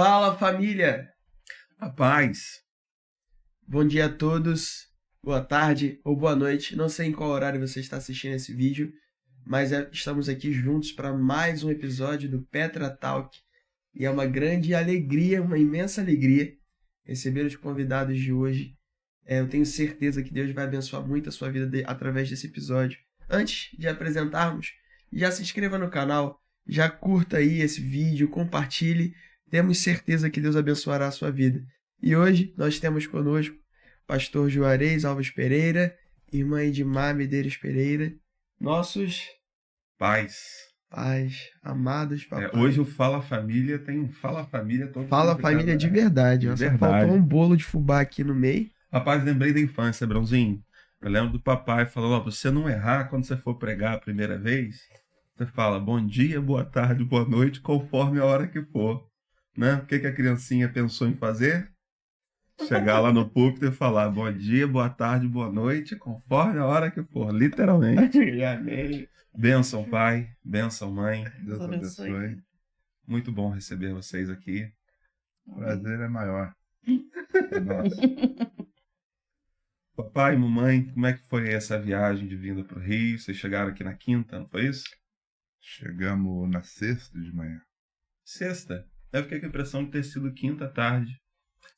Fala, família! A paz. Bom dia a todos, boa tarde ou boa noite. Não sei em qual horário você está assistindo esse vídeo, mas estamos aqui juntos para mais um episódio do Petra Talk. E é uma grande alegria, uma imensa alegria receber os convidados de hoje. Eu tenho certeza que Deus vai abençoar muito a sua vida através desse episódio. Antes de apresentarmos, já se inscreva no canal, já curta aí esse vídeo, compartilhe. Temos certeza que Deus abençoará a sua vida. E hoje nós temos conosco o pastor Juarez Alves Pereira, irmã Edmar Medeiros Pereira, nossos Paz. Amados papais. Hoje o Fala Família tem um Fala Família todo. Fala Família de verdade. De Só verdade. faltou um bolo de fubá aqui no meio. Rapaz, lembrei da infância, Brãozinho. Eu lembro do papai falando, você não errar quando você for pregar a primeira vez, você fala bom dia, boa tarde, boa noite, conforme a hora que for. Né? O que a criancinha pensou em fazer? Chegar lá no púlpito e falar bom dia, boa tarde, boa noite, conforme a hora que for, literalmente. Amém. Bênção, pai, bênção, mãe, Deus abençoe. abençoe. Muito bom receber vocês aqui. O prazer é maior. É nosso. Papai e mamãe, como é que foi essa viagem de vinda para o Rio? Vocês chegaram aqui na quinta, não foi isso? Chegamos na sexta de manhã. Sexta. Eu fiquei com a impressão de ter sido quinta à tarde.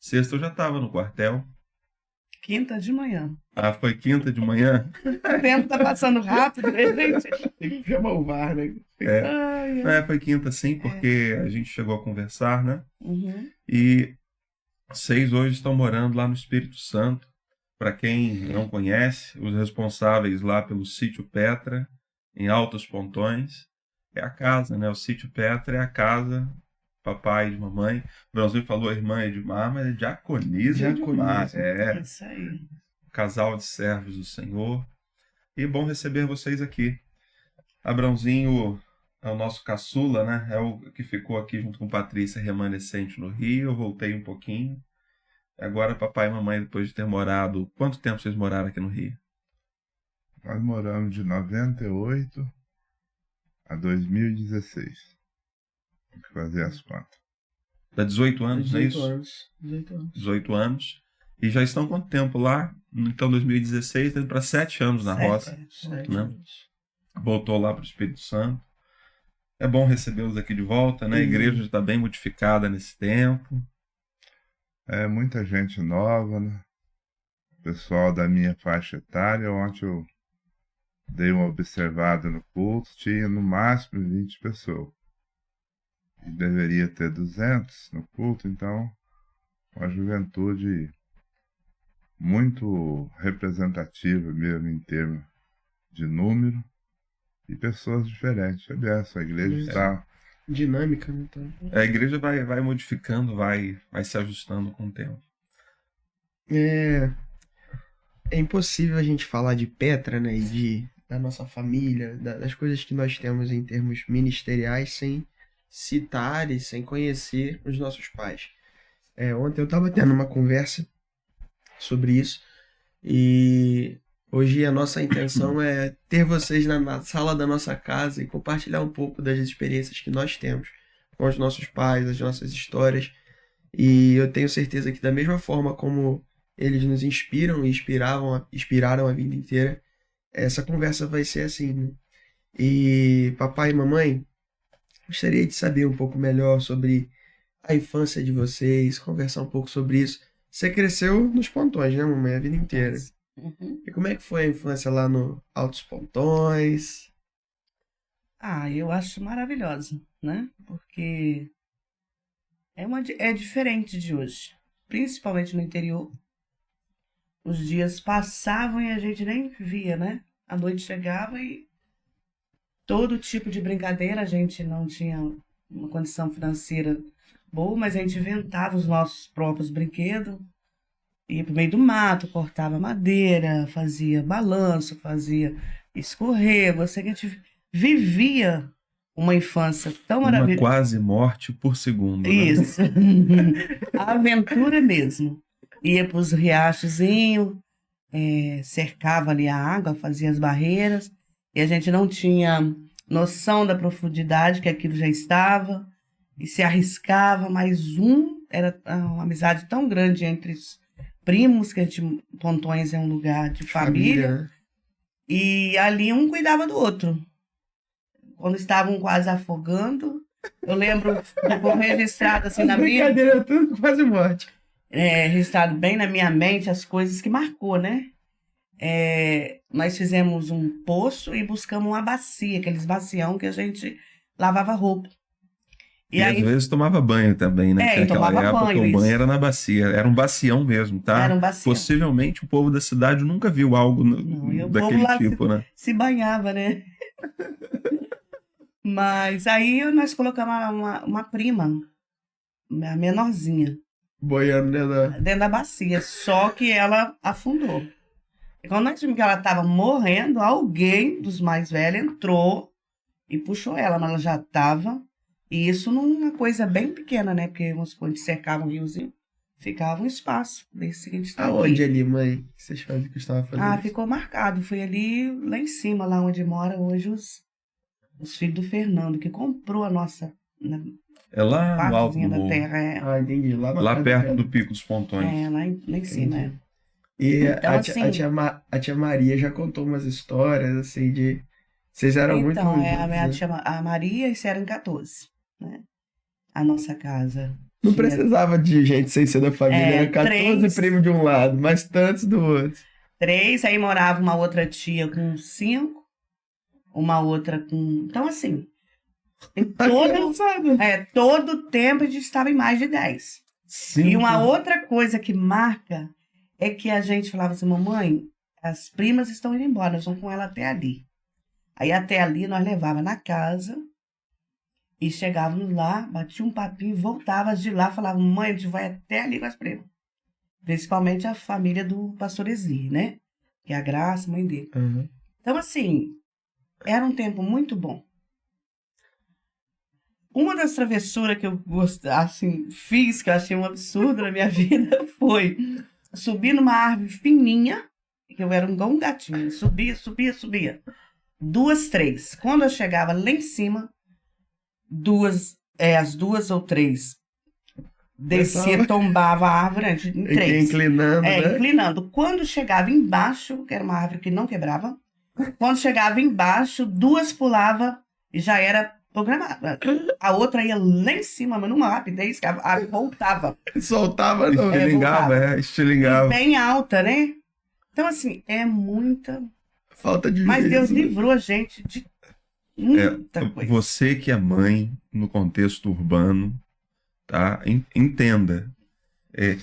Sexta eu já estava no quartel. Quinta de manhã. Ah, foi quinta de manhã? O tempo tá passando rápido, né, gente? Tem que chamar o VAR, né? Foi quinta sim, porque a gente chegou a conversar, né? Uhum. E vocês hoje estão morando lá no Espírito Santo. Para quem não conhece, os responsáveis lá pelo Sítio Petra, em Altos Pontões, é a casa, né? O Sítio Petra é a casa, papai e mamãe. O Brasil falou irmã Edmar, mas é diaconisa Edmar. É Isso aí. casal de servos do Senhor. E bom receber vocês aqui. Abrãozinho é o nosso caçula, né? É o que ficou aqui junto com Patrícia remanescente no Rio. Eu voltei um pouquinho. Agora papai e mamãe, depois de ter morado... Quanto tempo vocês moraram aqui no Rio? Nós moramos de 98 a 2016. Tem que fazer as contas. Dá 18 anos, não é isso? 18 anos. 18 anos. E já estão quanto tempo lá? Então, 2016, indo para 7 anos na roça. 7 né? anos. Voltou lá para o Espírito Santo. É bom recebê-los aqui de volta, né? A igreja já está bem modificada nesse tempo. É muita gente nova, né? Pessoal da minha faixa etária. Ontem eu dei uma observada no culto, tinha no máximo 20 pessoas. E deveria ter 200 no culto, então uma juventude muito representativa mesmo em termos de número e pessoas diferentes. É benção, a igreja está... Dinâmica, né? Então... A igreja vai modificando, vai se ajustando com o tempo. É impossível a gente falar de Petra, né? E da nossa família, das coisas que nós temos em termos ministeriais, sem citar e sem conhecer os nossos pais. Ontem eu estava tendo uma conversa sobre isso e hoje a nossa intenção é ter vocês na sala da nossa casa e compartilhar um pouco das experiências que nós temos com os nossos pais, as nossas histórias. E eu tenho certeza que da mesma forma como eles nos inspiram e inspiraram a vida inteira, essa conversa vai ser assim, né? E papai e mamãe, gostaria de saber um pouco melhor sobre a infância de vocês, conversar um pouco sobre isso. Você cresceu nos Pontões, né, mamãe? A vida inteira. Uhum. E como é que foi a infância lá no Altos Pontões? Eu acho maravilhosa, né? Porque é diferente de hoje. Principalmente no interior. Os dias passavam e a gente nem via, né? A noite chegava e todo tipo de brincadeira. A gente não tinha uma condição financeira boa, mas a gente inventava os nossos próprios brinquedos. Ia pro meio do mato, cortava madeira, fazia balanço, fazia escorrego. Assim que a gente vivia uma infância tão Uma maravilhosa. quase morte por segundo. Né? Isso. A aventura mesmo. Ia pros riachozinhos, cercava ali a água, fazia as barreiras. E a gente não tinha noção da profundidade que aquilo já estava. e se arriscava, mas era uma amizade tão grande entre os primos, que a gente, Pontões é um lugar de família, né? e ali um cuidava do outro. Quando estavam quase afogando, eu lembro, ficou registrado assim na minha, Brincadeira, tudo quase morte. registrado bem na minha mente as coisas que marcou, né? Nós fizemos um poço e buscamos uma bacia, aqueles bacião que a gente lavava roupa. E às vezes tomava banho também, né? Porque e naquela tomava época banho, o banho isso. era na bacia, era um bacião mesmo, tá? Era um bacião. Possivelmente o povo da cidade nunca viu algo Não, e o povo daquele lá tipo, né? se banhava, né? Mas aí nós colocamos uma prima, a menorzinha, Boiando dentro da bacia, só que ela afundou. E quando nós vimos que ela estava morrendo, alguém dos mais velhos entrou e puxou ela, mas ela já estava. E isso numa coisa bem pequena, né? Porque vamos supor, a gente cercava um riozinho, ficava um espaço desse que a gente está Aonde aqui. ali, mãe? Que vocês fazem que eu estava fazendo? Ficou marcado. Foi ali, lá em cima, lá onde mora hoje os filhos do Fernando, que comprou a nossa É lá no alto partezinha do da morro, terra. Entendi. Lá lá perto do Pico dos Pontões. Lá em cima. E Então, assim, a tia Maria já contou umas histórias, assim, de... Vocês eram muito Então, juntos, a minha né? tia, a Maria, isso era em 14, né? A nossa casa. Não tinha precisava de gente sem ser da família. Era 14 3. primos de um lado, mas tantos do outro. 3, aí morava uma outra tia com 5, uma outra com... Então, assim, em todo tempo a gente estava em mais de 10. E uma outra coisa que marca é que a gente falava assim, mamãe, as primas estão indo embora, nós vamos com ela até ali. Aí até ali nós levava na casa e chegávamos lá, batia um papinho, voltava de lá, falava, mãe, a gente vai até ali com as primas. Principalmente a família do pastor Esli, né? Que é a Graça, mãe dele. Uhum. Então, assim, era um tempo muito bom. Uma das travessuras que eu assim, fiz, que eu achei um absurdo na minha vida, foi subir numa árvore fininha, que eu era um gatinho, subia. 2, 3. Quando eu chegava lá em cima, as 2 ou 3 descia, tombava a árvore em 3. Inclinando, né? Inclinando. Quando chegava embaixo, que era uma árvore que não quebrava, quando chegava embaixo, 2 pulava e já era programada. A outra ia lá em cima, mas numa rapidez que a árvore voltava. Soltava, não. Estilingava. E bem alta, né? Então, assim, é muita... Falta de Mas Deus juízo. livrou a gente de muita coisa. Você que é mãe no contexto urbano, tá? Entenda.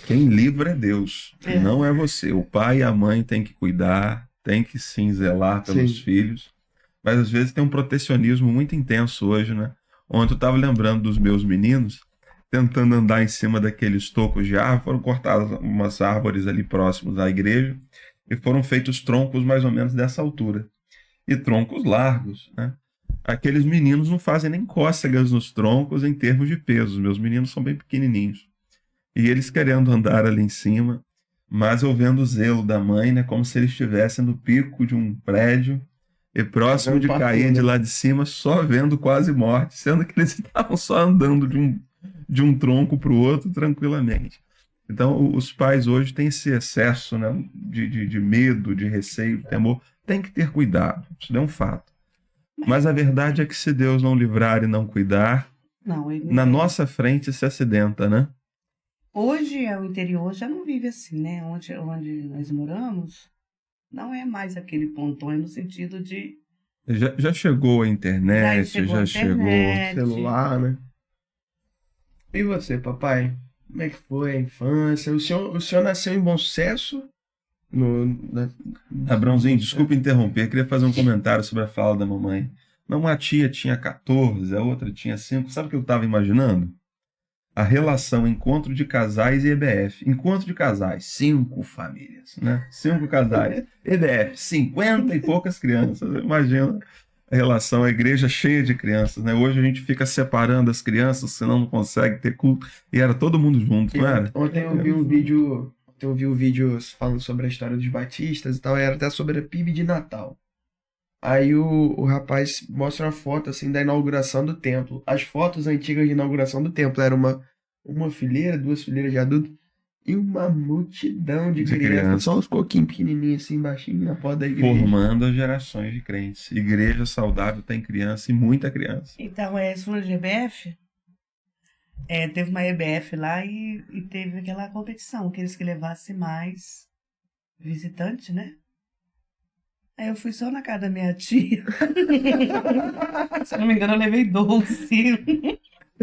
Quem livra é Deus, não é você. O pai e a mãe têm que cuidar, têm que sim zelar pelos filhos, mas às vezes tem um protecionismo muito intenso hoje, né? Ontem eu estava lembrando dos meus meninos tentando andar em cima daqueles tocos de árvore, foram cortadas umas árvores ali próximos da igreja e foram feitos troncos mais ou menos dessa altura. E troncos largos, né? Aqueles meninos não fazem nem cócegas nos troncos em termos de peso. Meus meninos são bem pequenininhos. E eles querendo andar ali em cima, mas eu vendo o zelo da mãe, né? Como se eles estivessem no pico de um prédio e próximo de cair de lá de cima, só vendo quase morte, sendo que eles estavam só andando de um tronco para o outro tranquilamente. Então, os pais hoje têm esse excesso, né, de medo, de receio, de temor. Tem que ter cuidado, isso é um fato. Mas a verdade é que se Deus não livrar e não cuidar, na nossa frente se acidenta, né? Hoje, o interior já não vive assim, né? Onde nós moramos, não é mais aquele pontão, no sentido de... Já chegou a internet, já chegou celular, né? E você, papai? Como é que foi a infância? O senhor nasceu em Bom Sucesso? Abrãozinho, desculpa interromper, eu queria fazer um comentário sobre a fala da mamãe. Uma tia tinha 14, a outra tinha 5. Sabe o que eu estava imaginando? A relação encontro de casais e EBF. Encontro de casais, 5 famílias, né? 5 casais. EBF, 50 e poucas crianças. Imagina a relação, a igreja cheia de crianças, né? Hoje a gente fica separando as crianças, senão não consegue ter culto. E era todo mundo junto, não era? Ontem eu vi um vídeo falando sobre a história dos batistas e tal, era até sobre a PIB de Natal. Aí o rapaz mostra uma foto assim da inauguração do templo. As fotos antigas de inauguração do templo eram uma fileira, duas fileiras de adultos e uma multidão de De crianças. criança. Só os coquinhos pequenininhos assim, baixinho na porta da igreja. Formando as gerações de crentes. Igreja saudável tem criança e muita criança. Então, você falou de EBF? Teve uma EBF lá e teve aquela competição, aqueles que levassem mais visitantes, né? Aí eu fui só na casa da minha tia. Se eu não me engano, eu levei 12.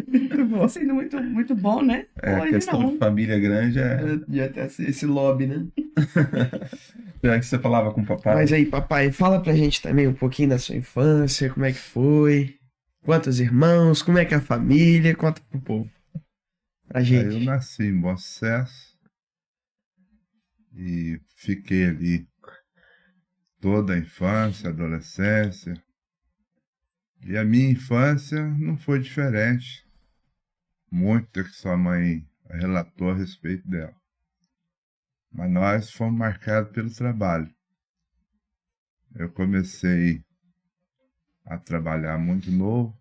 Muito bom. Sendo muito, muito bom, né? A Hoje questão não. de família grande é. Devia ter esse lobby, né? Já que você falava com o papai. Mas aí, papai, fala pra gente também um pouquinho da sua infância, como é que foi, quantos irmãos, como é que é a família, conta pro povo. Pra Aí eu gente. nasci em Bom Sucesso e fiquei ali toda a infância, adolescência. E a minha infância não foi diferente. Muito que sua mãe relatou a respeito dela. Mas nós fomos marcados pelo trabalho. Eu comecei a trabalhar muito novo.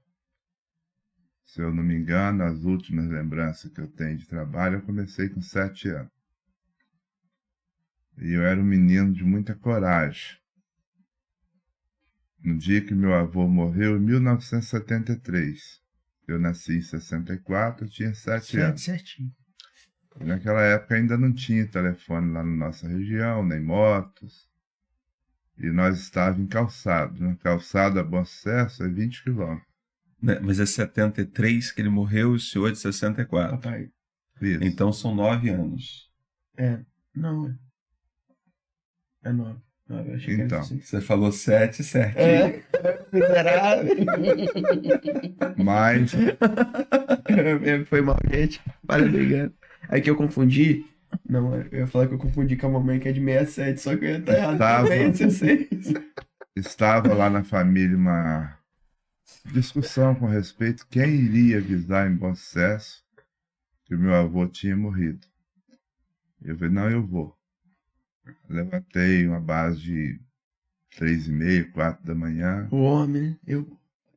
Se eu não me engano, as últimas lembranças que eu tenho de trabalho, eu comecei com 7 anos. E eu era um menino de muita coragem. No dia que meu avô morreu, em 1973. Eu nasci em 64, eu tinha 7 anos. Certinho. E naquela época ainda não tinha telefone lá na nossa região, nem motos. E nós estávamos em Calçado. Na Calçada Bom Sucesso é 20 quilômetros. Né? Mas é 73 que ele morreu e o senhor é de 64. Papai. Isso. Então são 9 anos. Não. É 9. Eu achei que era Então. assim. Você falou 7, certo. Miserável. Mas Foi mal, gente. Para brigando. É que eu confundi. Não, eu ia falar que eu confundi com a mamãe que é de 67, só que eu ia estar errado Tava. também, 16. estava lá na família uma discussão com respeito a quem iria avisar em Bom Sucesso que o meu avô tinha morrido. Eu falei, não, eu vou. Levantei uma base de 3h30, 4 da manhã O homem, né?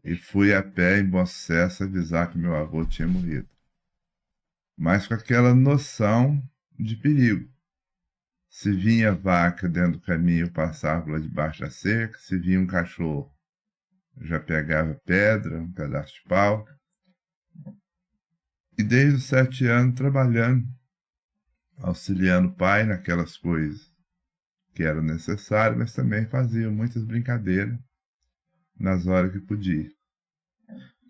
e fui a pé em Bom Sucesso avisar que meu avô tinha morrido. Mas com aquela noção de perigo. Se vinha vaca dentro do caminho, eu passava lá debaixo da cerca. Se vinha um cachorro, eu já pegava pedra, um pedaço de pau. E desde os 7 anos trabalhando, auxiliando o pai naquelas coisas que eram necessárias, mas também fazia muitas brincadeiras nas horas que podia.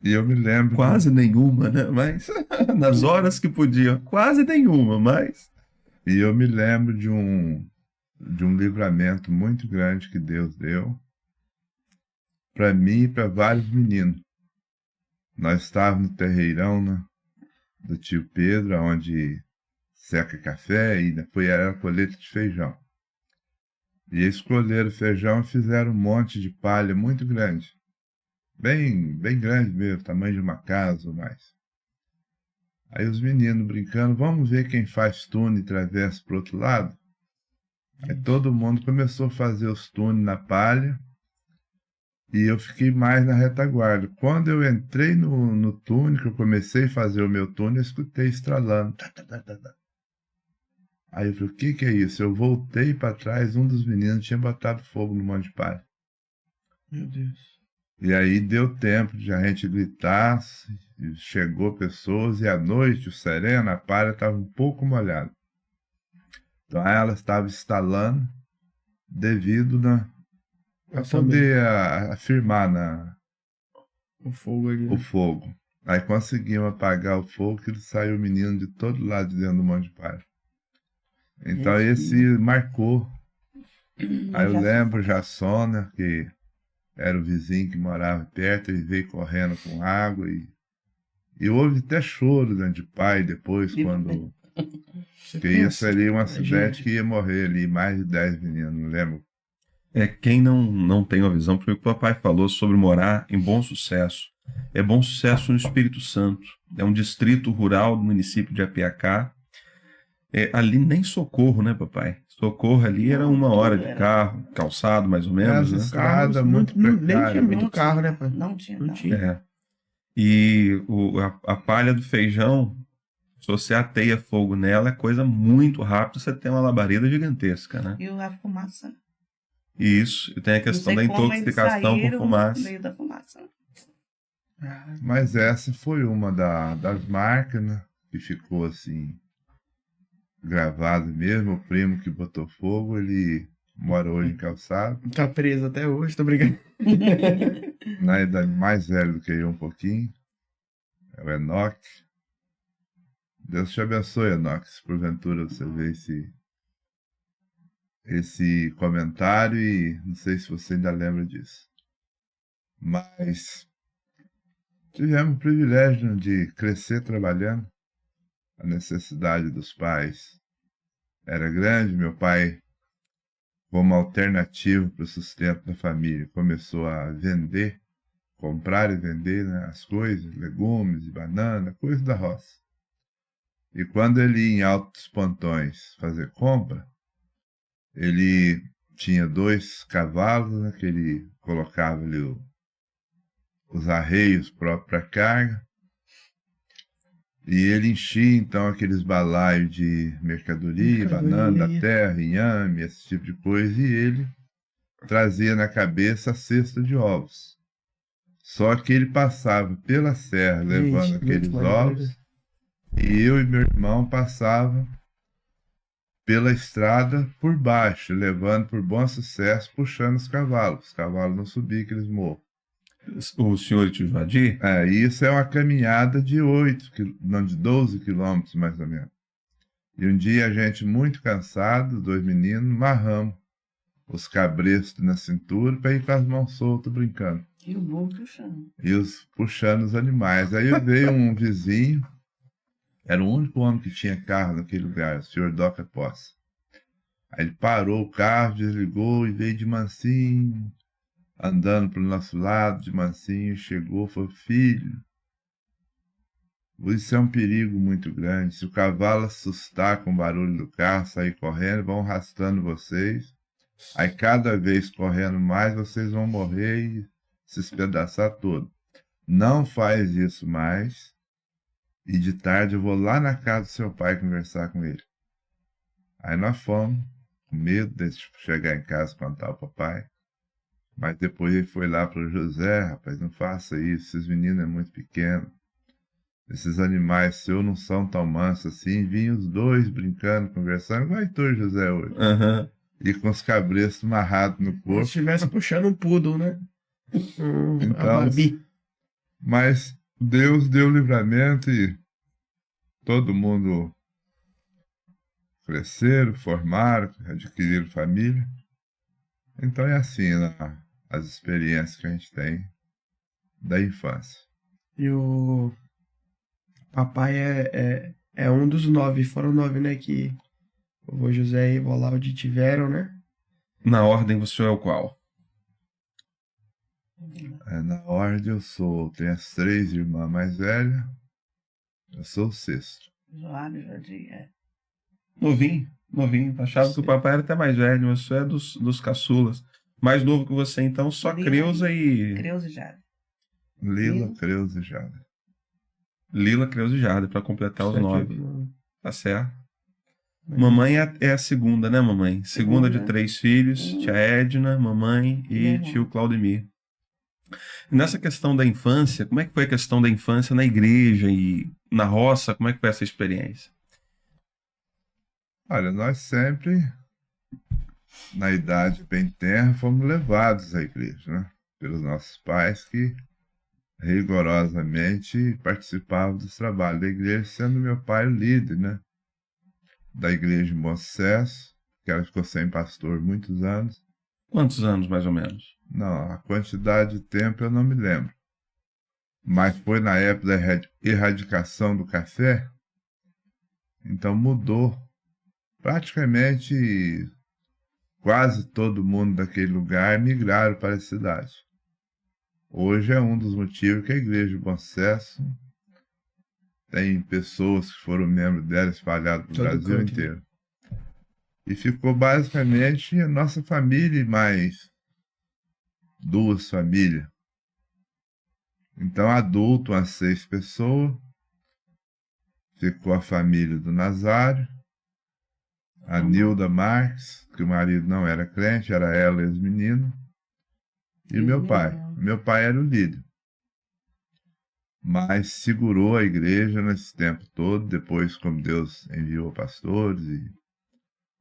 E eu me lembro... Quase nenhuma, né? Mas nas horas que podia, quase nenhuma, mas... E eu me lembro de um livramento muito grande que Deus deu para mim e para vários meninos. Nós estávamos no terreirão, né, do tio Pedro, onde seca café e era a colheita de feijão. E eles colheram feijão e fizeram um monte de palha muito grande. Bem grande mesmo, tamanho de uma casa ou mais. Aí os meninos brincando, vamos ver quem faz túnel e atravessa para o outro lado? Aí todo mundo começou a fazer os túneis na palha e eu fiquei mais na retaguarda. Quando eu entrei no túnel, que eu comecei a fazer o meu túnel, eu escutei estralando. Aí eu falei, o que é isso? Eu voltei para trás, um dos meninos tinha botado fogo no monte de palha. Meu Deus. E aí deu tempo de a gente gritar, chegou pessoas, e à noite o sereno, a palha estava um pouco molhada. Então ela estava instalando devido a poder afirmar o fogo ali. o fogo. Aí conseguimos apagar o fogo, que saiu o menino de todo lado de dentro do monte de palha. Então esse marcou. Aí eu lembro Jassona, que era o vizinho que morava perto, ele veio correndo com água e houve até choro dentro de pai depois, quando que ia ser um acidente que ia morrer ali, mais de 10 meninos, não lembro. Quem não tem uma visão, porque o papai falou sobre morar em Bom Sucesso. É Bom Sucesso no Espírito Santo. É um distrito rural do município de Apiacá. Ali nem Socorro, né, papai? Socorro ali era 1 hora de Era. carro, calçado mais ou menos, né? Estrada Não- muito nem precária. tinha muito Não carro, tinha, né, pai? Não tinha, Não não. tinha. É. E a palha do feijão, se você ateia fogo nela, é coisa muito rápida, você tem uma labareda gigantesca, né? E a fumaça. E isso, e tem a Não questão sei da como eles intoxicação por saíram no fumaça. meio da fumaça. Mas essa foi uma das marcas, né? Que ficou assim, gravado mesmo. O primo que botou fogo, ele mora hoje em Calçado. Tá preso até hoje, tô brincando. Na idade mais velho do que eu um pouquinho. É o Enoque. Deus te abençoe, Enoque, se porventura você vê esse comentário e não sei se você ainda lembra disso. Mas tivemos o privilégio de crescer trabalhando. A necessidade dos pais era grande. Meu pai, como alternativa para o sustento da família, começou a vender, comprar e vender, né, as coisas, legumes e banana, coisas da roça. E quando ele ia em Altos Pontões fazer compra, ele tinha 2 cavalos, né, que ele colocava ali os arreios próprios para carga. E ele enchia então aqueles balaios de mercadoria, banana da terra, inhame, esse tipo de coisa, e ele trazia na cabeça a cesta de ovos. Só que ele passava pela serra levando Gente, aqueles muito maneiro. ovos, e eu e meu irmão passava pela estrada por baixo, levando por bom sucesso, puxando os cavalos. Os cavalos não subiam aqueles morros. O senhor Tio Vadir, Isso é uma caminhada de 12 quilômetros mais ou menos. E um dia a gente muito cansado, 2 meninos, amarramos os cabrestos na cintura para ir com as mãos soltas brincando. E o burro puxando. E puxando os animais. Aí veio um vizinho, era o único homem que tinha carro naquele lugar, o senhor Doca Poça. Aí ele parou o carro, desligou e veio de mansinho, andando pro nosso lado, de mansinho, chegou e falou: filho, isso é um perigo muito grande. Se o cavalo assustar com o barulho do carro, sair correndo, vão arrastando vocês. Aí cada vez correndo mais, vocês vão morrer e se espedaçar todo. Não faz isso mais. E de tarde eu vou lá na casa do seu pai conversar com ele. Aí nós fomos, com medo de chegar em casa e contar ao papai. Mas depois ele foi lá para o José: rapaz, não faça isso, esses meninos é muito pequenos. Esses animais seus não são tão mansos assim. Vinham os 2 brincando, conversando. Vai, Heitor José hoje. aham. E com os cabrestos amarrados no Se corpo. estivesse puxando um poodle, né? A Então, Babi. mas Deus deu livramento e todo mundo cresceram, formaram, adquiriram família. Então é assim, né, as experiências que a gente tem da infância. E o papai é um dos 9, foram 9, né? Que o vô José e o vô Laude tiveram, né? Na ordem, você é o qual? Na ordem tenho as 3 irmãs mais velhas, eu sou o 6º. Joab, Jordi, Novinho, novinho. Achava que o papai era até mais velho, mas você é dos caçulas. Mais novo que você, então, só Creuza e... Creuza e Jade. Lila, Creuza e Jada. Lila, Creuza e Jardim, pra completar os 9. Não. Tá certo. Mamãe é a segunda, né, mamãe? Segunda de 3 filhos, tia Edna, mamãe e tio Claudemir. E nessa questão da infância, como é que foi a questão da infância na igreja e na roça? Como é que foi essa experiência? Olha, nós sempre, na idade bem tenra, fomos levados à igreja, né? Pelos nossos pais que rigorosamente participavam dos trabalhos da igreja, sendo meu pai o líder, né? Da igreja em Bom Sucesso, que ela ficou sem pastor muitos anos. Quantos anos, mais ou menos? Não, a quantidade de tempo eu não me lembro. Mas foi na época da erradicação do café, então mudou. Praticamente quase todo mundo daquele lugar migraram para a cidade. Hoje é um dos motivos que a igreja de Bom Sucesso tem pessoas que foram membros dela espalhadas pelo Brasil inteiro. E ficou basicamente a nossa família e mais 2 famílias. Então, adulto, umas 6 pessoas. Ficou a família do Nazário, a Nilda Marques, que o marido não era crente, era ela e os meninos, e o meu pai. Meu pai era o líder. Mas segurou a igreja nesse tempo todo, depois como Deus enviou pastores, e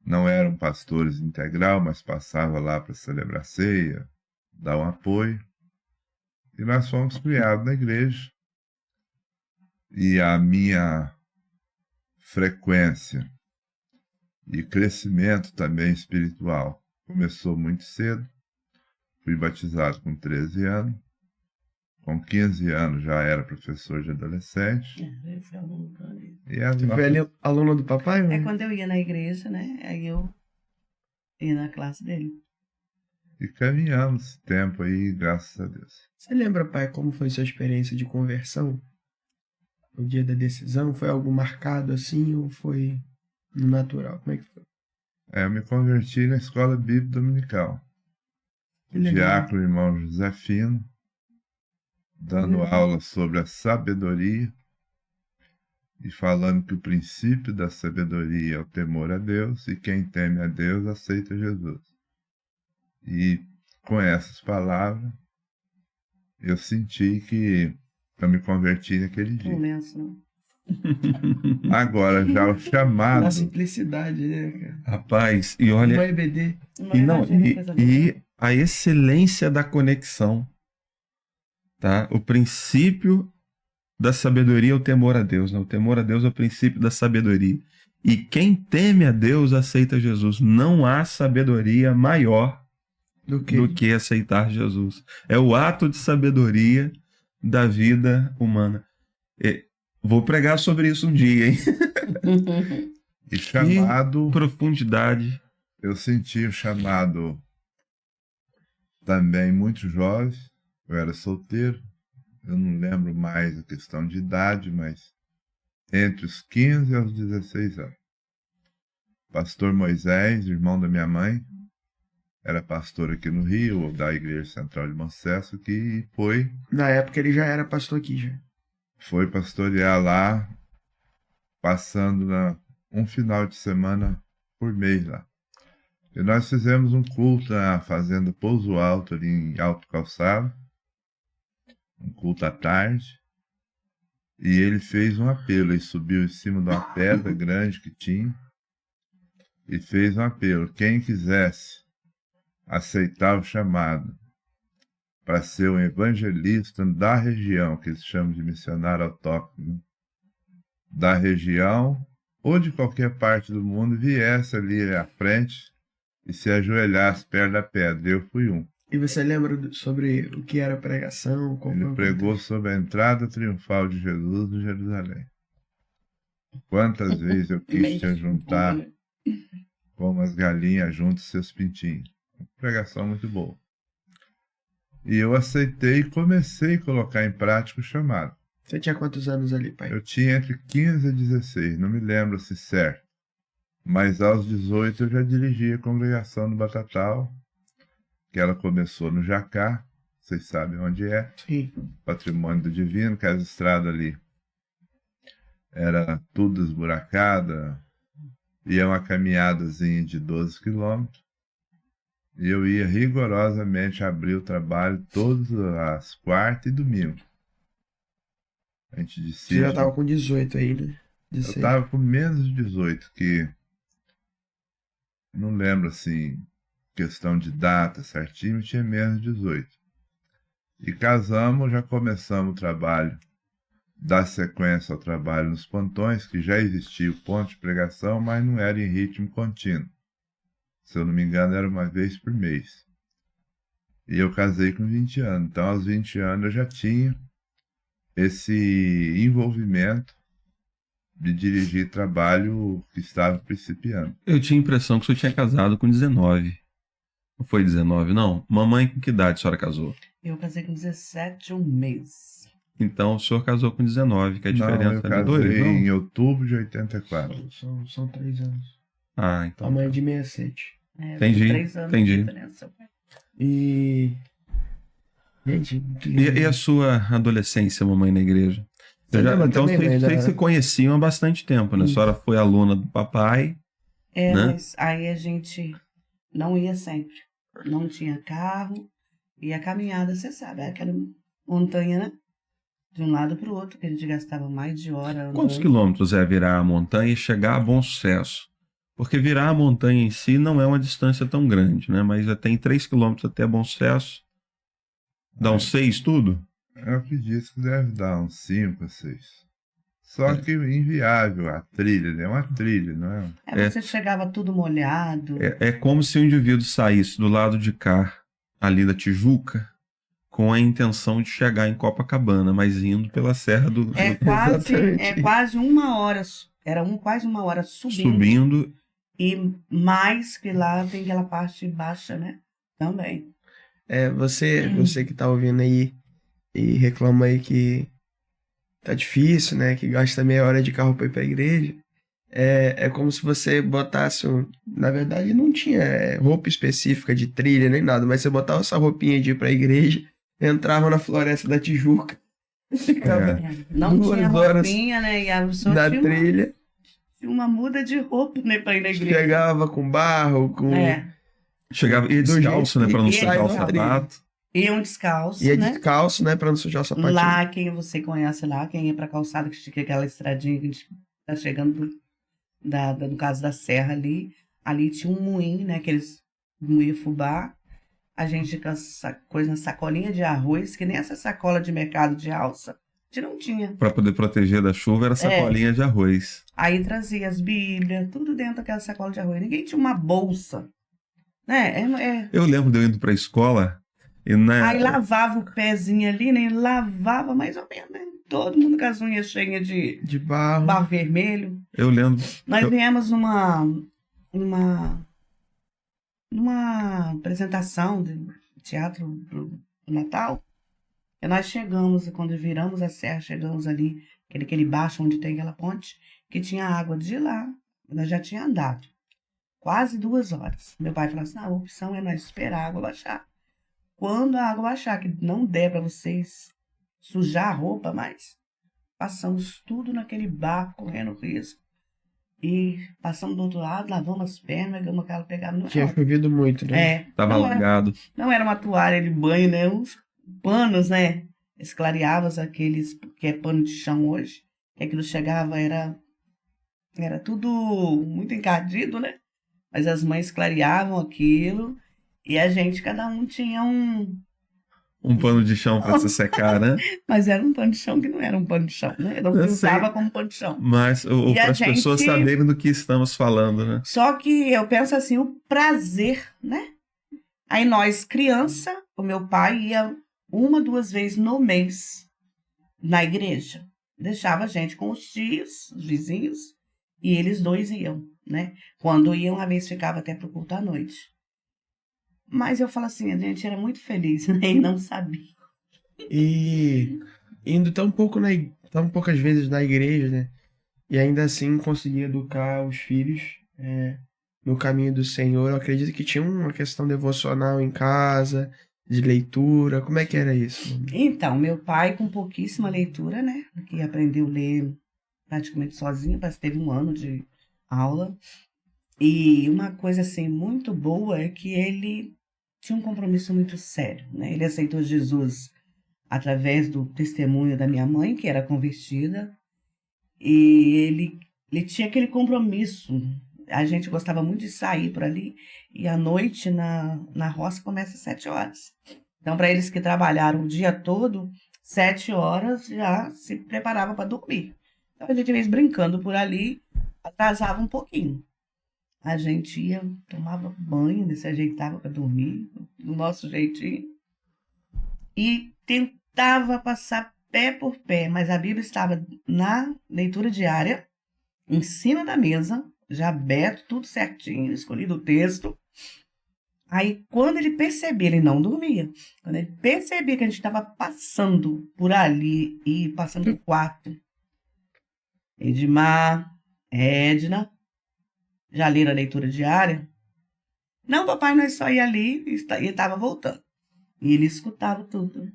não eram pastores integral, mas passava lá para celebrar a ceia, dar um apoio. E nós fomos criados na igreja. E a minha frequência e crescimento também espiritual começou muito cedo. Fui batizado com 13 anos. Com 15 anos já era professor de adolescente. Eu fui aluno dele. E as Tu foi aluno do papai? É Né? quando eu ia na igreja, né? Aí eu ia na classe dele. E caminhamos esse tempo aí, graças a Deus. Você lembra, pai, como foi sua experiência de conversão? No dia da decisão? Foi algo marcado assim ou foi no natural? Como é que foi? Eu me converti na escola bíblica dominical. Que O legal. diácono irmão José Fino, dando aula sobre a sabedoria e falando que o princípio da sabedoria é o temor a Deus e quem teme a Deus aceita Jesus. E com essas palavras, eu senti que eu me converti naquele Não dia. lenço, não. Agora, já o chamado, Na simplicidade, né, cara? Rapaz, e olha, Uma EBD. e, não, imagina, coisa boa. e a excelência da conexão, tá? O princípio da sabedoria é o temor a Deus, né? O temor a Deus é o princípio da sabedoria. E quem teme a Deus aceita Jesus. Não há sabedoria maior Do que? do que aceitar Jesus. É o ato de sabedoria da vida humana. Vou pregar sobre isso um dia, hein? e chamado, Profundidade. eu senti o chamado também muito jovem. Eu era solteiro, eu não lembro mais a questão de idade, mas entre os 15 e os 16 anos. Pastor Moisés, irmão da minha mãe, era pastor aqui no Rio, da Igreja Central de Moncesso, que Na época ele já era pastor aqui, já. foi pastorear lá, passando um final de semana por mês lá. E nós fizemos um culto na Fazenda Pouso Alto, ali em Alto Calçado, um culto à tarde, e ele fez um apelo, ele subiu em cima de uma pedra grande que tinha, e fez um apelo, quem quisesse aceitar o chamado para ser um evangelista da região, que eles chamam de missionário autóctono, da região ou de qualquer parte do mundo, viesse ali à frente e se ajoelhasse perto da pedra. Eu fui um. E você lembra sobre o que era a pregação? Qual foi Ele o pregou contexto? sobre a entrada triunfal de Jesus em Jerusalém. Quantas vezes eu quis te ajuntar como as galinhas juntam seus pintinhos. Uma pregação muito boa. E eu aceitei e comecei a colocar em prática o chamado. Você tinha quantos anos ali, pai? Eu tinha entre 15 e 16, não me lembro se certo. Mas aos 18 eu já dirigi a congregação no Batatal, que ela começou no Jacá, vocês sabem onde é, Sim. Patrimônio do Divino, que as estradas ali era tudo esburacada, e é uma caminhadazinha de 12 quilômetros. E eu ia rigorosamente abrir o trabalho todas as quartas e domingo. A gente Você decide. já tava com 18 aí, né? Eu 16. tava com menos de 18, que não lembro assim, questão de data certinho, tinha menos de 18. E casamos, já começamos o trabalho, dar sequência ao trabalho nos pontões, que já existia o ponto de pregação, mas não era em ritmo contínuo. Se eu não me engano, era uma vez por mês. E eu casei com 20 anos. Então, aos 20 anos, eu já tinha esse envolvimento de dirigir trabalho que estava principiando. Eu tinha a impressão que o senhor tinha casado com 19. Não foi 19, não? Mamãe, com que idade a senhora casou? Eu casei com 17 um mês. Então o senhor casou com 19, que a Não, eu diferença é de 2, casei não? em outubro de 84. São 3 anos. Ah, A então. mãe é de 67. Entendi, 3 anos entendi. de diferença. E. Gente, que E lindo. a sua adolescência, mamãe na igreja? Cinema Então também, vocês mãe, vocês se conheciam há bastante tempo, né? A senhora foi aluna do papai, né? Mas aí a gente não ia sempre. Não tinha carro. E a caminhada, você sabe, é aquela montanha, né? De um lado para o outro, que a gente gastava mais de hora andando. Quantos quilômetros é virar a montanha e chegar a Bom Sucesso? Porque virar a montanha em si não é uma distância tão grande, né? Mas já tem 3 quilômetros até Bom Sucesso. Dá uns 6 tudo? Eu acredito que deve dar uns 5 a 6. Só que inviável a trilha, né? É uma trilha, não é? Você chegava tudo molhado. É como se o indivíduo saísse do lado de cá, ali da Tijuca, com a intenção de chegar em Copacabana, mas indo pela Serra do Exatamente. Quase 1 hora. Era quase 1 hora subindo. E mais que lá tem aquela parte baixa, né? Também. Você que tá ouvindo aí e reclama aí que tá difícil, né? Que gasta meia hora de carro pra ir pra igreja. É como se você botasse Na verdade, não tinha roupa específica de trilha nem nada, mas você botava essa roupinha de ir pra igreja, entrava na Floresta da Tijuca, ficava Não 2 tinha horas roupinha, né? E a pessoa na tinha trilha, uma muda de roupa, né? Pra ir na igreja. chegava com barro, com. Chegava ia Do descalço, jeito né? Pra não que sujar o sai na trilha. sapato. Iam descalço, Ia né? descalço, né? Pra não sujar o sapatinho. Lá, quem você conhece lá, quem ia pra calçada, que tinha aquela estradinha que a gente tá chegando no caso da serra ali tinha um moinho, né? Aqueles moinho fubá. A gente com essa coisa na sacolinha de arroz, que nem essa sacola de mercado de alça, a gente não tinha. Pra poder proteger da chuva, era sacolinha de arroz. Aí trazia as bíblias, tudo dentro daquela sacola de arroz. Ninguém tinha uma bolsa, né? Eu lembro de eu indo pra escola e Aí lavava o pezinho ali, né? Lavava mais ou menos, né? Todo mundo com as unhas cheias de barro. barro vermelho. Eu lembro. Nós viemos numa apresentação de teatro pro Natal. E nós chegamos, e quando viramos a serra, chegamos ali, aquele baixo onde tem aquela ponte, que tinha água de lá. Nós já tínhamos andado quase 2 horas. Meu pai falou assim: a opção é nós esperar a água baixar. Quando a água baixar, que não der para vocês sujar a roupa mais, passamos tudo naquele barco, correndo risco. E passamos do outro lado, lavamos as pernas, pegamos aquela pegada no Tinha chovido muito, né? Tava alagado. Não era uma toalha de banho, né? Uns panos, né? Eles clareavam aqueles que é pano de chão hoje. Que aquilo chegava, era tudo muito encardido, né? Mas as mães clareavam aquilo e a gente, cada um tinha um pano de chão para se secar, né? Mas era um pano de chão que não era um pano de chão, né? Não se usava como pano de chão. Mas para as pessoas saberem do que estamos falando, né? Só que eu penso assim, o prazer, né? Aí nós, criança, o meu pai ia 1, 2 vezes no mês na igreja. Deixava a gente com os tios, os vizinhos, e eles 2 iam, né? Quando iam, uma vez ficava até pro culto à noite. Mas eu falo assim, a gente era muito feliz, né? E não sabia. E indo tão poucas vezes na igreja, né? E ainda assim conseguia educar os filhos no caminho do Senhor. Eu acredito que tinha uma questão devocional em casa, de leitura. Como é que era isso? Então, meu pai com pouquíssima leitura, né? Que aprendeu a ler praticamente sozinho, parece que teve 1 ano de aula. E uma coisa assim muito boa é que ele tinha um compromisso muito sério, né? Ele aceitou Jesus através do testemunho da minha mãe, que era convertida, e ele tinha aquele compromisso. A gente gostava muito de sair por ali, e à noite na roça começa às 7 horas. Então, para eles que trabalharam o dia todo, 7 horas já se preparava para dormir. Então, a gente ia brincando por ali, atrasava um pouquinho. A gente ia, tomava banho, se ajeitava para dormir, do nosso jeitinho, e tentava passar pé por pé, mas a Bíblia estava na leitura diária, em cima da mesa, já aberto, tudo certinho, escolhido o texto. Aí, quando ele percebia, ele não dormia, quando ele percebia que a gente estava passando por ali e passando pro quarto, Edmar, Edna, já leram a leitura diária? Não, papai, nós só ia ali e estava voltando. E ele escutava tudo,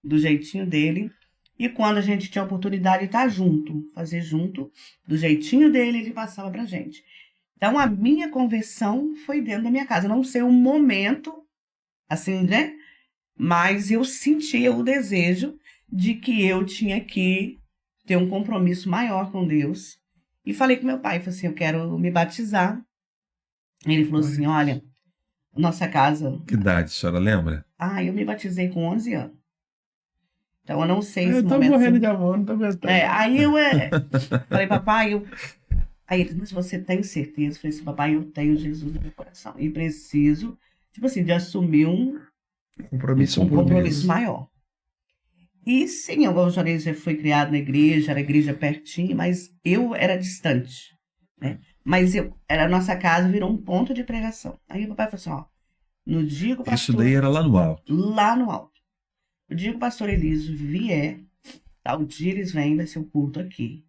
do jeitinho dele. E quando a gente tinha a oportunidade de estar junto, fazer junto, do jeitinho dele, ele passava pra gente. Então, a minha conversão foi dentro da minha casa. Não sei o momento, assim, né? Mas eu sentia o desejo de que eu tinha que ter um compromisso maior com Deus. E falei com meu pai, falei assim, eu quero me batizar. Ele falou assim, olha, nossa casa... Que idade, a senhora lembra? eu me batizei com 11 anos. Então, eu não sei Eu esse tô momento... morrendo de amor, não tô aguentando. Aí eu falei, papai, Aí ele disse, mas você tem certeza? Eu falei assim, papai, eu tenho Jesus no meu coração. E preciso, tipo assim, de assumir um Compromisso compromisso maior. E sim, o Juarez já foi criado na igreja, era a igreja pertinho, mas eu era distante, né? Mas a nossa casa virou um ponto de pregação. Aí o papai falou assim, ó, no dia que o pastor... Isso daí era lá no alto. Lá no alto. No dia que o pastor Elísio vier, tal dia eles vêm, vai ser o culto aqui.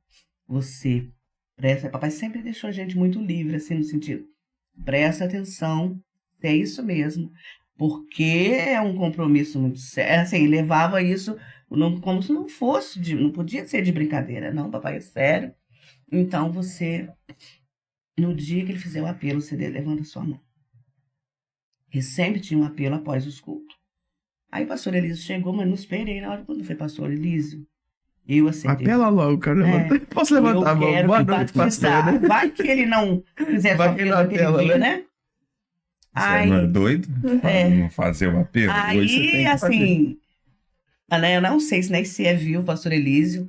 Você presta... Papai sempre deixou a gente muito livre, assim, no sentido, presta atenção, é isso mesmo. Porque é um compromisso muito sério. Assim, levava isso como se não fosse, não podia ser de brincadeira. Não, papai, é sério. Então você, no dia que ele fizer o apelo, você levanta a sua mão. E sempre tinha um apelo após os cultos. Aí o pastor Elísio chegou, mas não esperei. Na hora quando foi pastor Elísio, eu aceitei. Apela logo, cara. Posso levantar a mão? Eu quero Boa que noite, batizar. pastor, né? Vai que ele não fizesse o Vai que apelo não naquele apela, dia, né? né? Você não é doido? Não fazer o apelo? Hoje você tem Aí, que fazer. assim, né, eu não sei se é viu o pastor Elísio,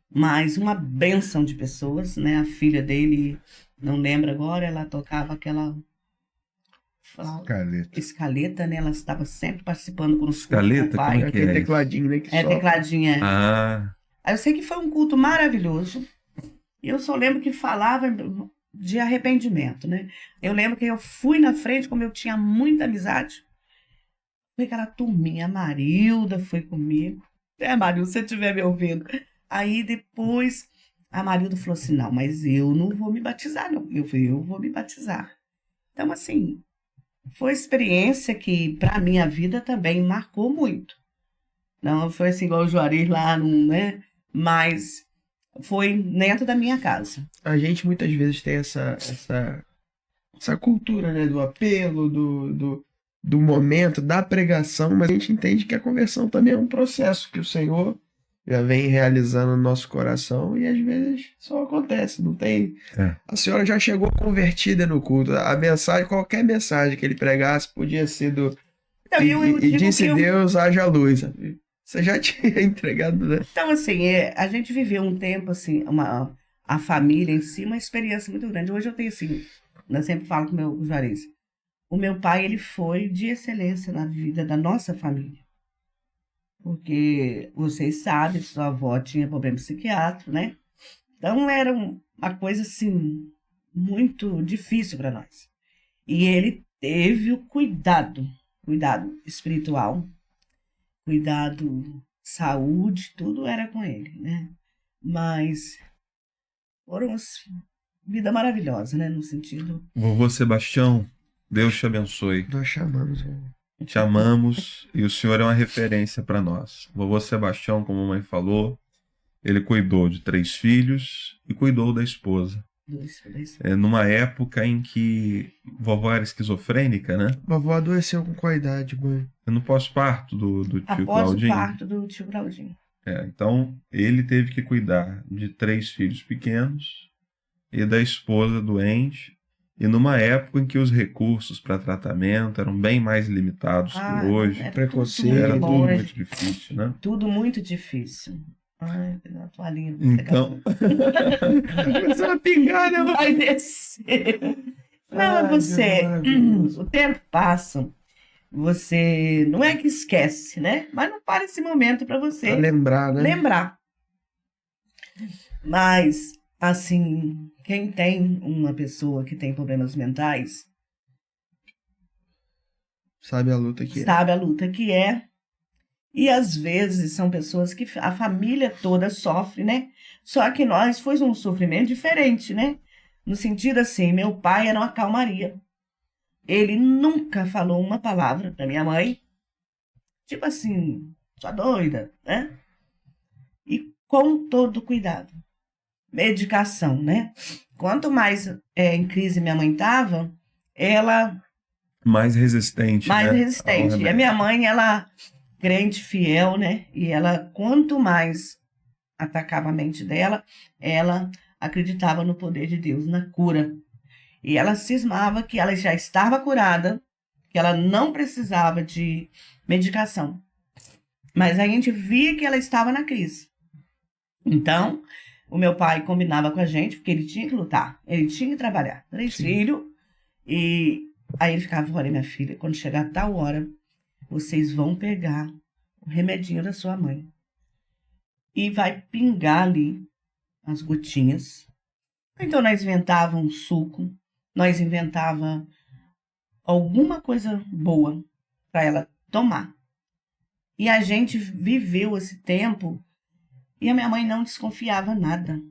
mas uma bênção de pessoas, né? A filha dele, não lembro agora, ela tocava aquela escaleta, né? Ela estava sempre participando com os cultos Escaleta? com o pai. Como é que Aquele é? tecladinho, né? Que sopra. Tecladinho, é. Ah, Aí eu sei que foi um culto maravilhoso. E eu só lembro que falava de arrependimento, né? Eu lembro que eu fui na frente, como eu tinha muita amizade. Foi aquela turminha, a Marilda foi comigo. Marilda, se você estiver me ouvindo. Aí depois a Marilda falou assim, não, mas eu não vou me batizar, não. Eu falei, eu vou me batizar. Então, assim, foi uma experiência que, para minha vida, também marcou muito. Não foi assim igual o Juarez lá, né? Mas foi dentro da minha casa. A gente muitas vezes tem essa cultura, né? Do apelo, do momento, da pregação, mas a gente entende que a conversão também é um processo que o Senhor já vem realizando no nosso coração e às vezes só acontece, não tem... A senhora já chegou convertida no culto, a mensagem, qualquer mensagem que ele pregasse podia ser do... Então, e disse Deus, haja luz, sabe? Você já tinha entregado, né? Então, assim, a gente viveu um tempo, assim, a família em si, uma experiência muito grande. Hoje eu tenho, assim, eu sempre falo com o meu Juarez, o meu pai, ele foi de excelência na vida da nossa família. Porque vocês sabem, sua avó tinha problema psiquiátrico, né? Então era uma coisa assim muito difícil para nós. E ele teve o cuidado espiritual, cuidado saúde, tudo era com ele, né? Mas foram vida maravilhosa, né? No sentido... Vovô Sebastião, Deus te abençoe. Nós chamamos. Te amamos e o senhor é uma referência para nós. Vovô Sebastião, como a mãe falou, ele cuidou de 3 filhos e cuidou da esposa. Numa época em que vovó era esquizofrênica, né? Vovó adoeceu com qual idade, mãe? No pós-parto do tio Após Claudinho. Após o parto do tio Claudinho. Então, ele teve que cuidar de 3 filhos pequenos e da esposa doente. E numa época em que os recursos para tratamento eram bem mais limitados que hoje. Preconceito. Era tudo muito difícil, né? Tudo muito difícil. Ai, a toalhinha. Então... Começou a pingar, né? Vai descer. Não, você... O tempo passa. Você... Não é que esquece, né? Mas não para esse momento para você... Pra lembrar, né? Lembrar. Mas... Assim, quem tem uma pessoa que tem problemas mentais... Sabe a luta que é. Sabe a luta que é. E às vezes são pessoas que a família toda sofre, né? Só que nós foi um sofrimento diferente, né? No sentido assim, meu pai era uma calmaria. Ele nunca falou uma palavra pra minha mãe, tipo assim, sua doida, né? E com todo cuidado. Medicação, né? Quanto mais em crise minha mãe tava, ela Mais resistente, mais né? Ao resistente. E a minha remédio. mãe, ela crente fiel, né? E ela, quanto mais atacava a mente dela, ela acreditava no poder de Deus, na cura. E ela cismava que ela já estava curada, que ela não precisava de medicação. Mas a gente via que ela estava na crise. Então, o meu pai combinava com a gente, porque ele tinha que lutar, ele tinha que trabalhar. 3 Sim. filhos, e aí ele ficava, olha, minha filha, quando chegar tal hora, vocês vão pegar o remedinho da sua mãe e vai pingar ali as gotinhas. Então nós inventava um suco, nós inventava alguma coisa boa para ela tomar. E a gente viveu esse tempo e a minha mãe não desconfiava nada.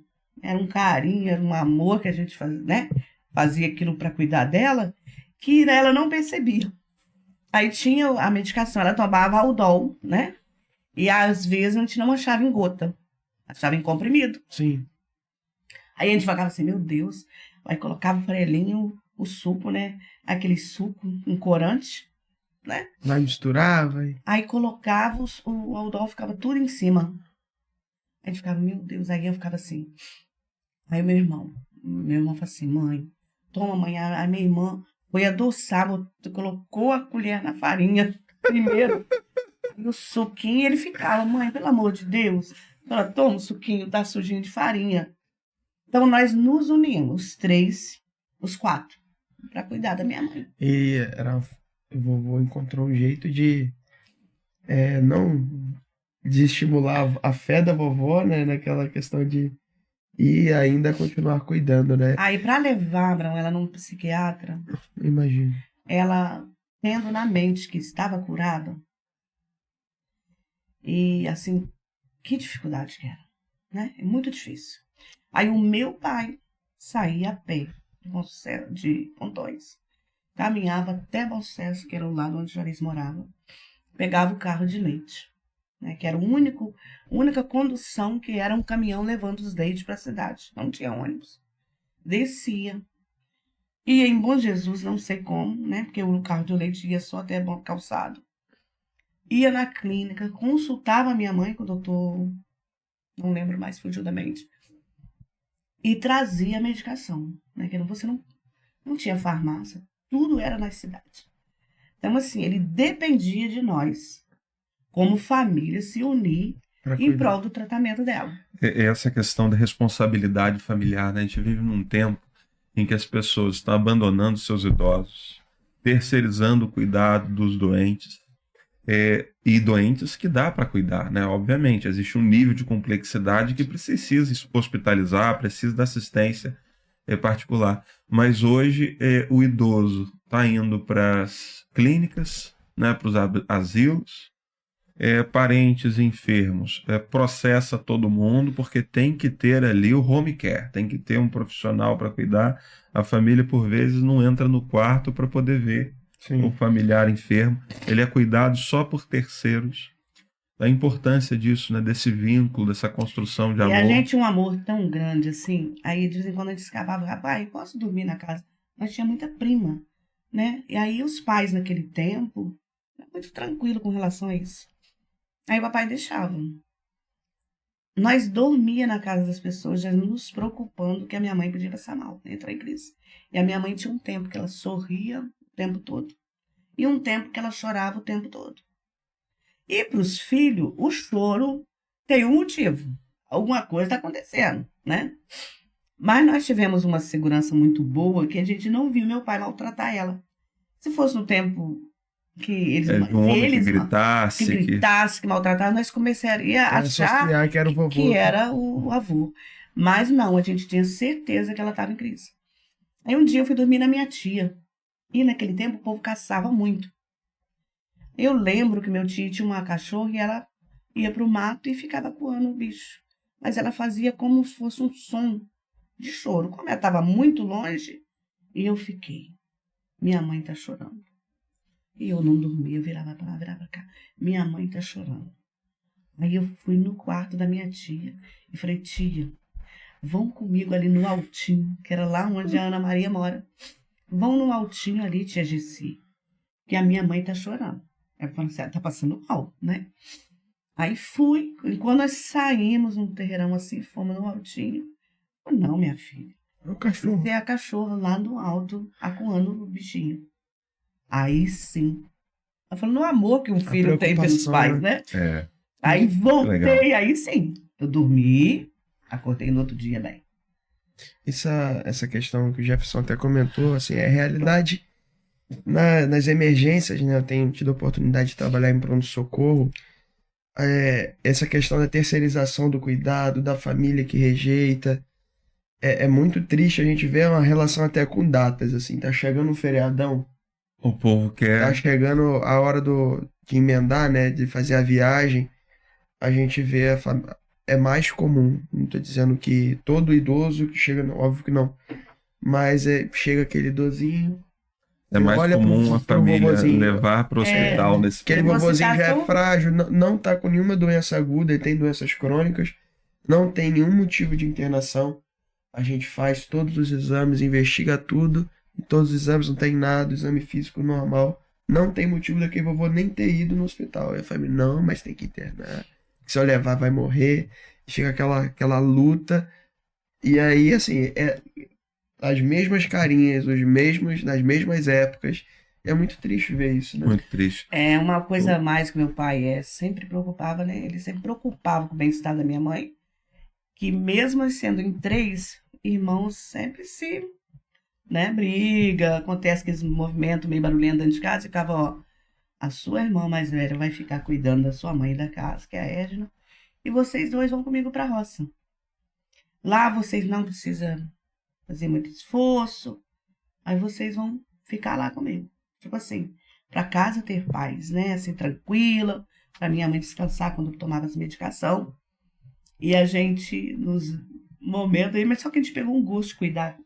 Era um carinho, era um amor que a gente fazia, né? Fazia aquilo para cuidar dela, que ela não percebia. Aí tinha a medicação, ela tomava Aldol, né? E às vezes a gente não achava em gota, achava em comprimido. Sim. Aí a gente ficava assim, meu Deus, aí colocava para elinho o suco, né? Aquele suco, um corante, né? Vai misturar, vai. Aí colocava o Aldol, ficava tudo em cima. A gente ficava, meu Deus, aí eu ficava assim. Aí meu irmão falou assim, mãe, toma, mãe. A minha irmã foi adoçar, colocou a colher na farinha primeiro. E o suquinho, ele ficava, mãe, pelo amor de Deus. Ela toma o suquinho, tá sujinho de farinha. Então nós nos unimos, os 3, os 4, para cuidar da minha mãe. E o vovô encontrou um jeito de não de estimular a fé da vovó, né? Naquela questão de e ainda continuar cuidando, né? Aí, para levar, Abraão, ela num psiquiatra, Imagino. ela tendo na mente que estava curada, e assim, que dificuldade que era, né? É muito difícil. Aí o meu pai saía a pé de Pontões, caminhava até Bom Sucesso, que era o lado onde Jariz morava, pegava o carro de leite, né? Que era a única condução que era um caminhão levando os leites para a cidade. Não tinha ônibus. Descia. Ia em Bom Jesus, não sei como, né? Porque o carro de leite ia só até Bom Calçado. Ia na clínica, consultava a minha mãe com o doutor, não lembro mais, fugiu da mente, e trazia a medicação, né? Que você não tinha farmácia, tudo era na cidade. Então, assim, ele dependia de nós, como família, se unir Pra em cuidar. prol do tratamento dela. Essa questão da responsabilidade familiar, né? A gente vive num tempo em que as pessoas estão abandonando seus idosos, terceirizando o cuidado dos doentes, e doentes que dá para cuidar, né? Obviamente, existe um nível de complexidade que precisa hospitalizar, precisa da assistência particular. Mas hoje o idoso está indo para as clínicas, né? Para os asilos, parentes enfermos, processa todo mundo, porque tem que ter ali o home care, tem que ter um profissional para cuidar. A família, por vezes, não entra no quarto para poder ver o Sim. familiar enfermo, ele é cuidado só por terceiros. A importância disso, né, desse vínculo, dessa construção de E a amor. gente tinha um amor tão grande assim. Aí de vez em quando a gente escapava, rapaz, posso dormir na casa? Nós tinha muita prima, né? E aí os pais naquele tempo, eram muito tranquilo com relação a isso. Aí o papai deixava. Nós dormia na casa das pessoas, já nos preocupando que a minha mãe podia passar mal, entrar em crise. E a minha mãe tinha um tempo que ela sorria o tempo todo e um tempo que ela chorava o tempo todo. E para os filhos, o choro tem um motivo. Alguma coisa está acontecendo, né? Mas nós tivemos uma segurança muito boa que a gente não viu meu pai maltratar ela. Se fosse no tempo que eles, De um homem que eles gritasse, que gritasse, que maltratasse, nós começaríamos a achar Associar que era o vovô. que era o avô. Mas não, a gente tinha certeza que ela estava em crise. Aí um dia eu fui dormir na minha tia. E naquele tempo o povo caçava muito. Eu lembro que meu tio tinha uma cachorra e ela ia para o mato e ficava coando o bicho. Mas ela fazia como se fosse um som. de choro. Como ela estava muito longe, e eu fiquei. Minha mãe tá chorando. E eu não dormia, eu virava pra lá, virava pra cá. Minha mãe tá chorando. Aí eu fui no quarto da minha tia e falei, tia, vão comigo ali no altinho, que era lá onde a Ana Maria mora. Vão no altinho ali, tia Gessi, que a minha mãe tá chorando. Ela falou assim, ela tá passando mal, né? Aí fui, e quando nós saímos num terreirão assim, fomos no altinho. Eu, não, minha filha. É o cachorro. Tem a cachorra lá no alto, acuando o bichinho. Aí sim. Ela falou, no amor que um filho tem pelos preocupação, pais, né? É. Aí Legal. voltei, aí sim. Eu dormi, acordei no outro dia bem. Essa questão que o Jefferson até comentou, assim, é realidade nas emergências, né? Eu tenho tido a oportunidade de trabalhar em pronto-socorro. Essa questão da terceirização do cuidado, da família que rejeita. É muito triste a gente ver uma relação até com datas, assim. Tá chegando um feriadão, O povo tá quer. chegando a hora de emendar, né? De fazer a viagem. A gente vê é mais comum. Não tô dizendo que todo idoso que chega, não, óbvio que não. Mas chega aquele idosinho, É mais olha comum a pro família vovozinho. levar para o hospital nesse Aquele período. vovozinho já é situação- frágil, não tá com nenhuma doença aguda, ele tem doenças crônicas, não tem nenhum motivo de internação. A gente faz todos os exames, investiga tudo, e todos os exames não tem nada, exame físico normal. Não tem motivo daquele vovô nem ter ido no hospital. Aí a família, não, mas tem que internar. Se eu levar, vai morrer. E fica aquela luta. E aí, assim, as mesmas carinhas, nas mesmas épocas. É muito triste ver isso, né? Muito triste. É uma coisa a mais que meu pai sempre preocupava, né? Ele sempre preocupava com o bem-estar da minha mãe, que mesmo sendo em 3, irmãos sempre se, né, briga, acontece aqueles movimentos meio barulhento dentro de casa, e ficava, ó, a sua irmã mais velha vai ficar cuidando da sua mãe e da casa, que é a Edna, e vocês dois vão comigo pra roça. Lá vocês não precisam fazer muito esforço, aí vocês vão ficar lá comigo. Tipo assim, pra casa ter paz, né, assim, tranquila, pra minha mãe descansar quando tomava as medicação. E a gente, nos momentos aí, mas só que a gente pegou um gosto de cuidar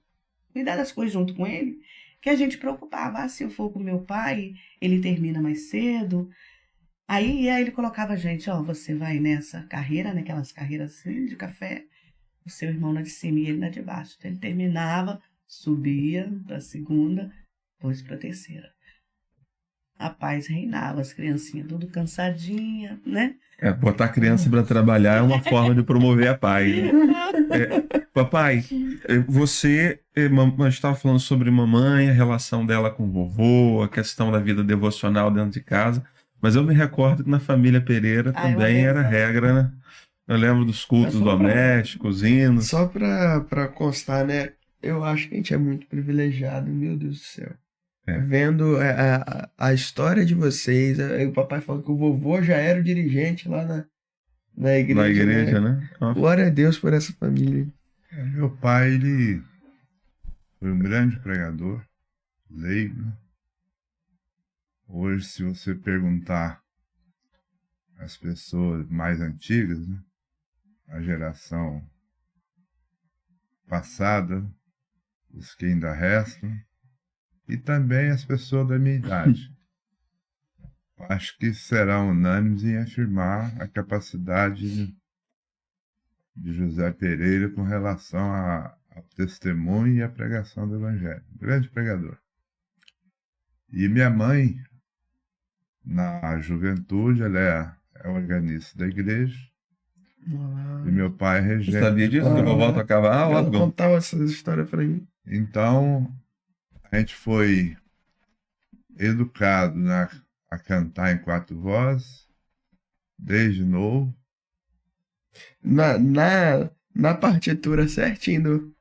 das coisas junto com ele, que a gente preocupava. Ah, se eu for com meu pai, ele termina mais cedo. Aí ele colocava a gente, ó, você vai nessa carreira, naquelas carreiras assim, de café, o seu irmão na de cima e ele na de baixo. Então, ele terminava, subia pra segunda, depois pra terceira. A paz reinava, as criancinhas tudo cansadinha, né? Botar a criança para trabalhar é uma forma de promover a paz, né? Papai, você estava falando sobre mamãe, a relação dela com o vovô, a questão da vida devocional dentro de casa, mas eu me recordo que na família Pereira também era regra, né? Eu lembro dos cultos domésticos, hinos. Só pra constar, né? Eu acho que a gente é muito privilegiado, meu Deus do céu. Vendo a história de vocês, o papai falou que o vovô já era o dirigente lá na igreja. Na igreja, né? Glória a Deus por essa família. Meu pai, ele foi um grande pregador, leigo, né? Hoje, se você perguntar às pessoas mais antigas, né, a geração passada, os que ainda restam, e também as pessoas da minha idade, acho que serão unânimes em afirmar a capacidade de José Pereira com relação ao testemunho e à pregação do Evangelho. Grande pregador. E minha mãe, na juventude, ela é organista da igreja. E meu pai é regente. Você sabia disso? Que a vovó tocava ela contava essas histórias pra mim. Então, a gente foi educado a cantar em 4 vozes, desde novo. Na partitura certinho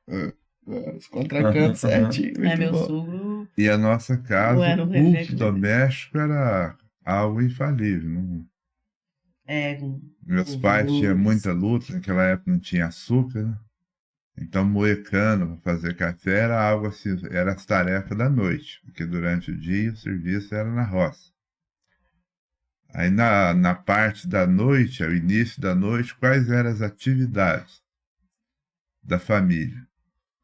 os contracantos certinho. Meu bom. sogro. E a nossa casa, Era o o culto regente doméstico era algo infalível. Não... Meus pais tinham muita luta, naquela época não tinha açúcar, né? Então moer cana para fazer café era algo assim, era as tarefas da noite, porque durante o dia o serviço era na roça. Aí na parte da noite, ao início da noite, quais eram as atividades da família?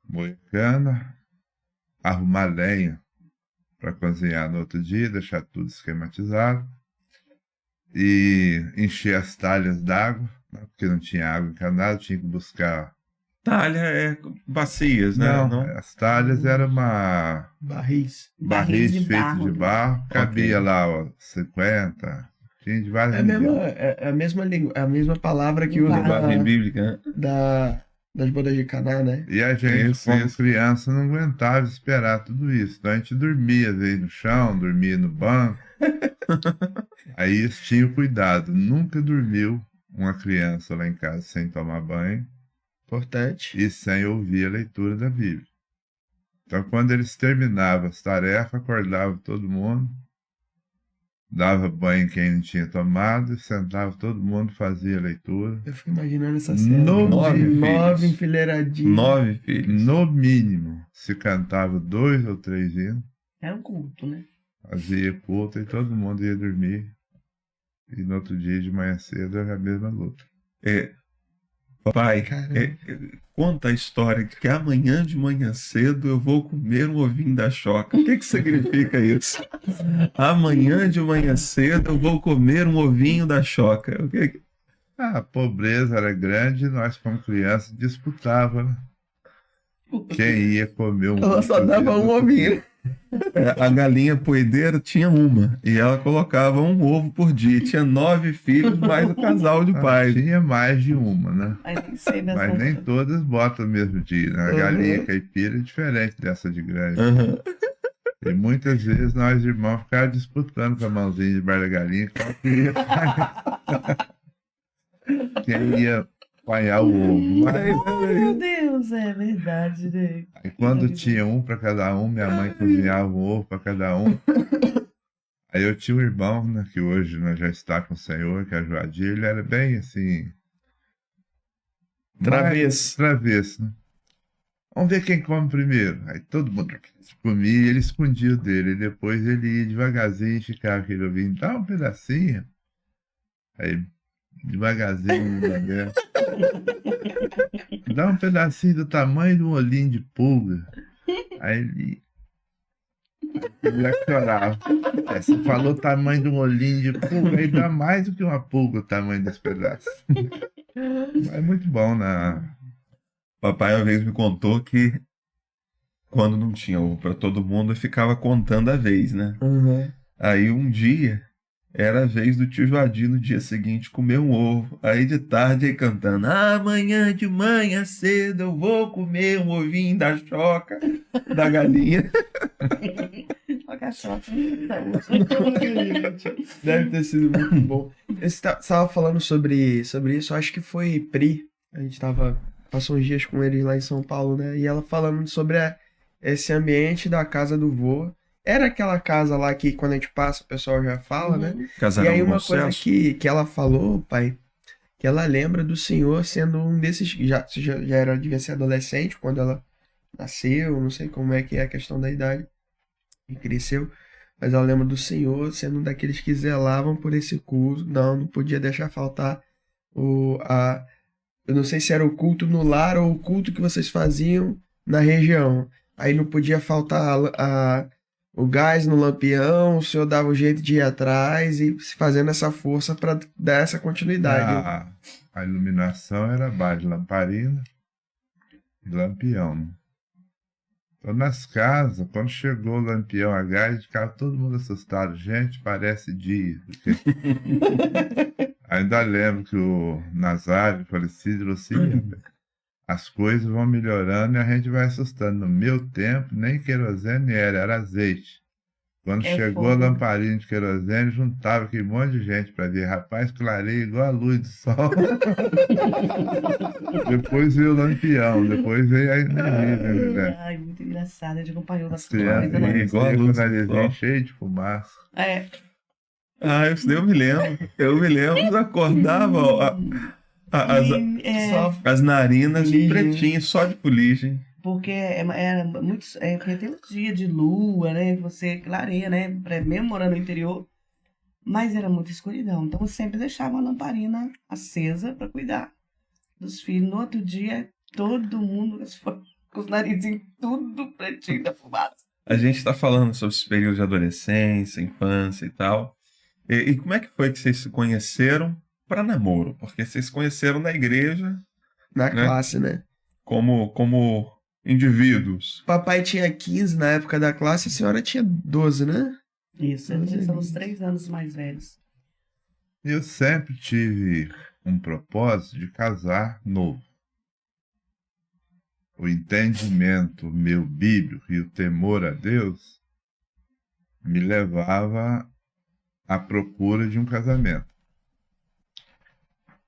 moer cana, arrumar lenha para cozinhar no outro dia, deixar tudo esquematizado e encher as talhas d'água, né, porque não tinha água encanada, tinha que buscar. Talha é bacias, né? Não, as talhas eram uma Barris. barris de feito barro, de né? barro, cabia lá, ó, 50, tinha de várias É a mesma, medidas. é a mesma língua, é a mesma palavra que Do usa Barra da, bíblica, né? das bodas de Caná, né? E a gente, Isso, como isso. criança, não aguentava esperar tudo isso. Então a gente dormia, às vezes, no chão, dormia no banco. Aí eles tinham cuidado. Nunca dormiu uma criança lá em casa sem tomar banho Importante. e sem ouvir a leitura da Bíblia. Então, quando eles terminavam as tarefas, acordava todo mundo, dava banho em quem não tinha tomado, e sentava todo mundo, fazia a leitura. Eu fico imaginando essa cena. No Nove mínimo, Nove filhos. enfileiradinhos. 9 filhos. no mínimo, se cantava 2 ou 3 hinos, Era um culto, né? fazia culto e todo mundo ia dormir. E no outro dia, de manhã cedo, era a mesma luta. Papai, Caramba. conta a história de que amanhã de manhã cedo eu vou comer um ovinho da choca. O que significa isso? Amanhã de manhã cedo eu vou comer um ovinho da choca. O que? A pobreza era grande e nós, como crianças, disputávamos, né? Quem ia comer um Ela só ovo dava do um outro ovinho. dia. A galinha poedeira tinha uma e ela colocava um ovo por dia. Tinha 9 filhos mais o casal de Ah, pais. tinha mais de uma, né? Mas nem sei mesmo. Mas nem todas botam no mesmo dia, né? A galinha caipira é diferente dessa de grande. Aham. E muitas vezes nós, irmãos, ficávamos disputando com a mãozinha de bar da galinha quem ia apanhar o ovo. Meu Deus, é verdade, né? Aí quando tinha um para cada um, minha mãe cozinhava um ovo para cada um. Aí eu tinha um irmão, né, que hoje, né, já está com o Senhor, que é Joadir, ele era bem assim. Travesso. Travesso, né? Vamos ver quem come primeiro. Aí todo mundo comia e ele escondia o dele. E depois ele ia devagarzinho, ficava aquele ovinho, dá um pedacinho. Aí, devagarzinho, devagar. Dá um pedacinho do tamanho de um olhinho de pulga. Aí ele já chorava. Aí você falou o tamanho de um olhinho de pulga, aí dá mais do que uma pulga o tamanho desse pedaço. Mas é muito bom, né? Papai uma vez me contou que quando não tinha ovo para todo mundo, eu ficava contando a vez, né? Uhum. Aí um dia era a vez do tio Joadir no dia seguinte comer um ovo. Aí de tarde ele cantando: amanhã de manhã cedo eu vou comer um ovinho da choca da galinha. Olha a choca. Deve ter sido muito bom. Você estava falando sobre isso, acho que foi Pri. A gente passou uns dias com eles lá em São Paulo, né? E ela falando sobre esse ambiente da casa do vô. Era aquela casa lá que quando a gente passa o pessoal já fala, né? E Casarão aí do uma Bom coisa Sucesso. que ela falou, pai, que ela lembra do senhor sendo um desses. Devia ser adolescente quando ela nasceu, não sei como é que é a questão da idade. E cresceu. Mas ela lembra do senhor sendo um daqueles que zelavam por esse culto. Não podia deixar faltar eu não sei se era o culto no lar ou o culto que vocês faziam na região. Aí não podia faltar o gás no lampião, o senhor dava o jeito de ir atrás e fazendo essa força para dar essa continuidade. A iluminação era base de lamparina e lampião, né? Então, nas casas, quando chegou o lampião a gás, ficava todo mundo assustado. Gente, parece dia. Ainda lembro que o Nazário, falecido, falou assim: as coisas vão melhorando e a gente vai assustando. No meu tempo, nem querosene era azeite. Quando chegou a lamparina de querosene, juntava aquele monte de gente para ver. Rapaz, clareia igual a luz do sol. Depois veio o lampião, depois veio a energia, né? Ai, muito engraçado. A gente acompanhou As bastante crianças coisa, né? igual a com o luz do narizinho sol. cheio de fumaça. É. Ah, isso daí eu me lembro. Eu me lembro, acordava ó, as narinas Fuligem. pretinhas, só de fuligem. Porque era muito. Porque tem um dia de lua, né? Você clareia, né? Mesmo morando no interior. Mas era muita escuridão. Então eu sempre deixava a lamparina acesa para cuidar dos filhos. No outro dia, todo mundo com os narizinhos tudo pretinho da fumaça. A gente está falando sobre esse período de adolescência, infância e tal. E como é que foi que vocês se conheceram para namoro? Porque vocês se conheceram na igreja Na Né? classe, né? como indivíduos. Papai tinha 15 na época da classe, a senhora tinha 12, né? Isso, eles são os 3 anos mais velhos. Eu sempre tive um propósito de casar novo. O entendimento meu bíblico e o temor a Deus me levava à procura de um casamento.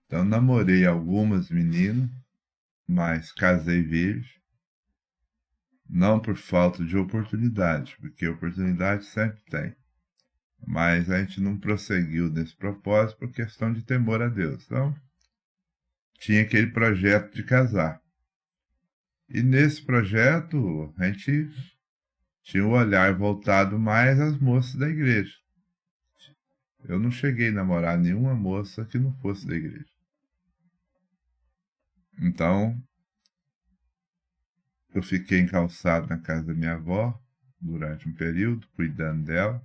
Então, namorei algumas meninas, mas casei virgem. Não por falta de oportunidade, porque oportunidade sempre tem. Mas a gente não prosseguiu nesse propósito por questão de temor a Deus. Então, tinha aquele projeto de casar. E nesse projeto, a gente tinha o olhar voltado mais às moças da igreja. Eu não cheguei a namorar nenhuma moça que não fosse da igreja. Então, eu fiquei encalçado na casa da minha avó durante um período, cuidando dela.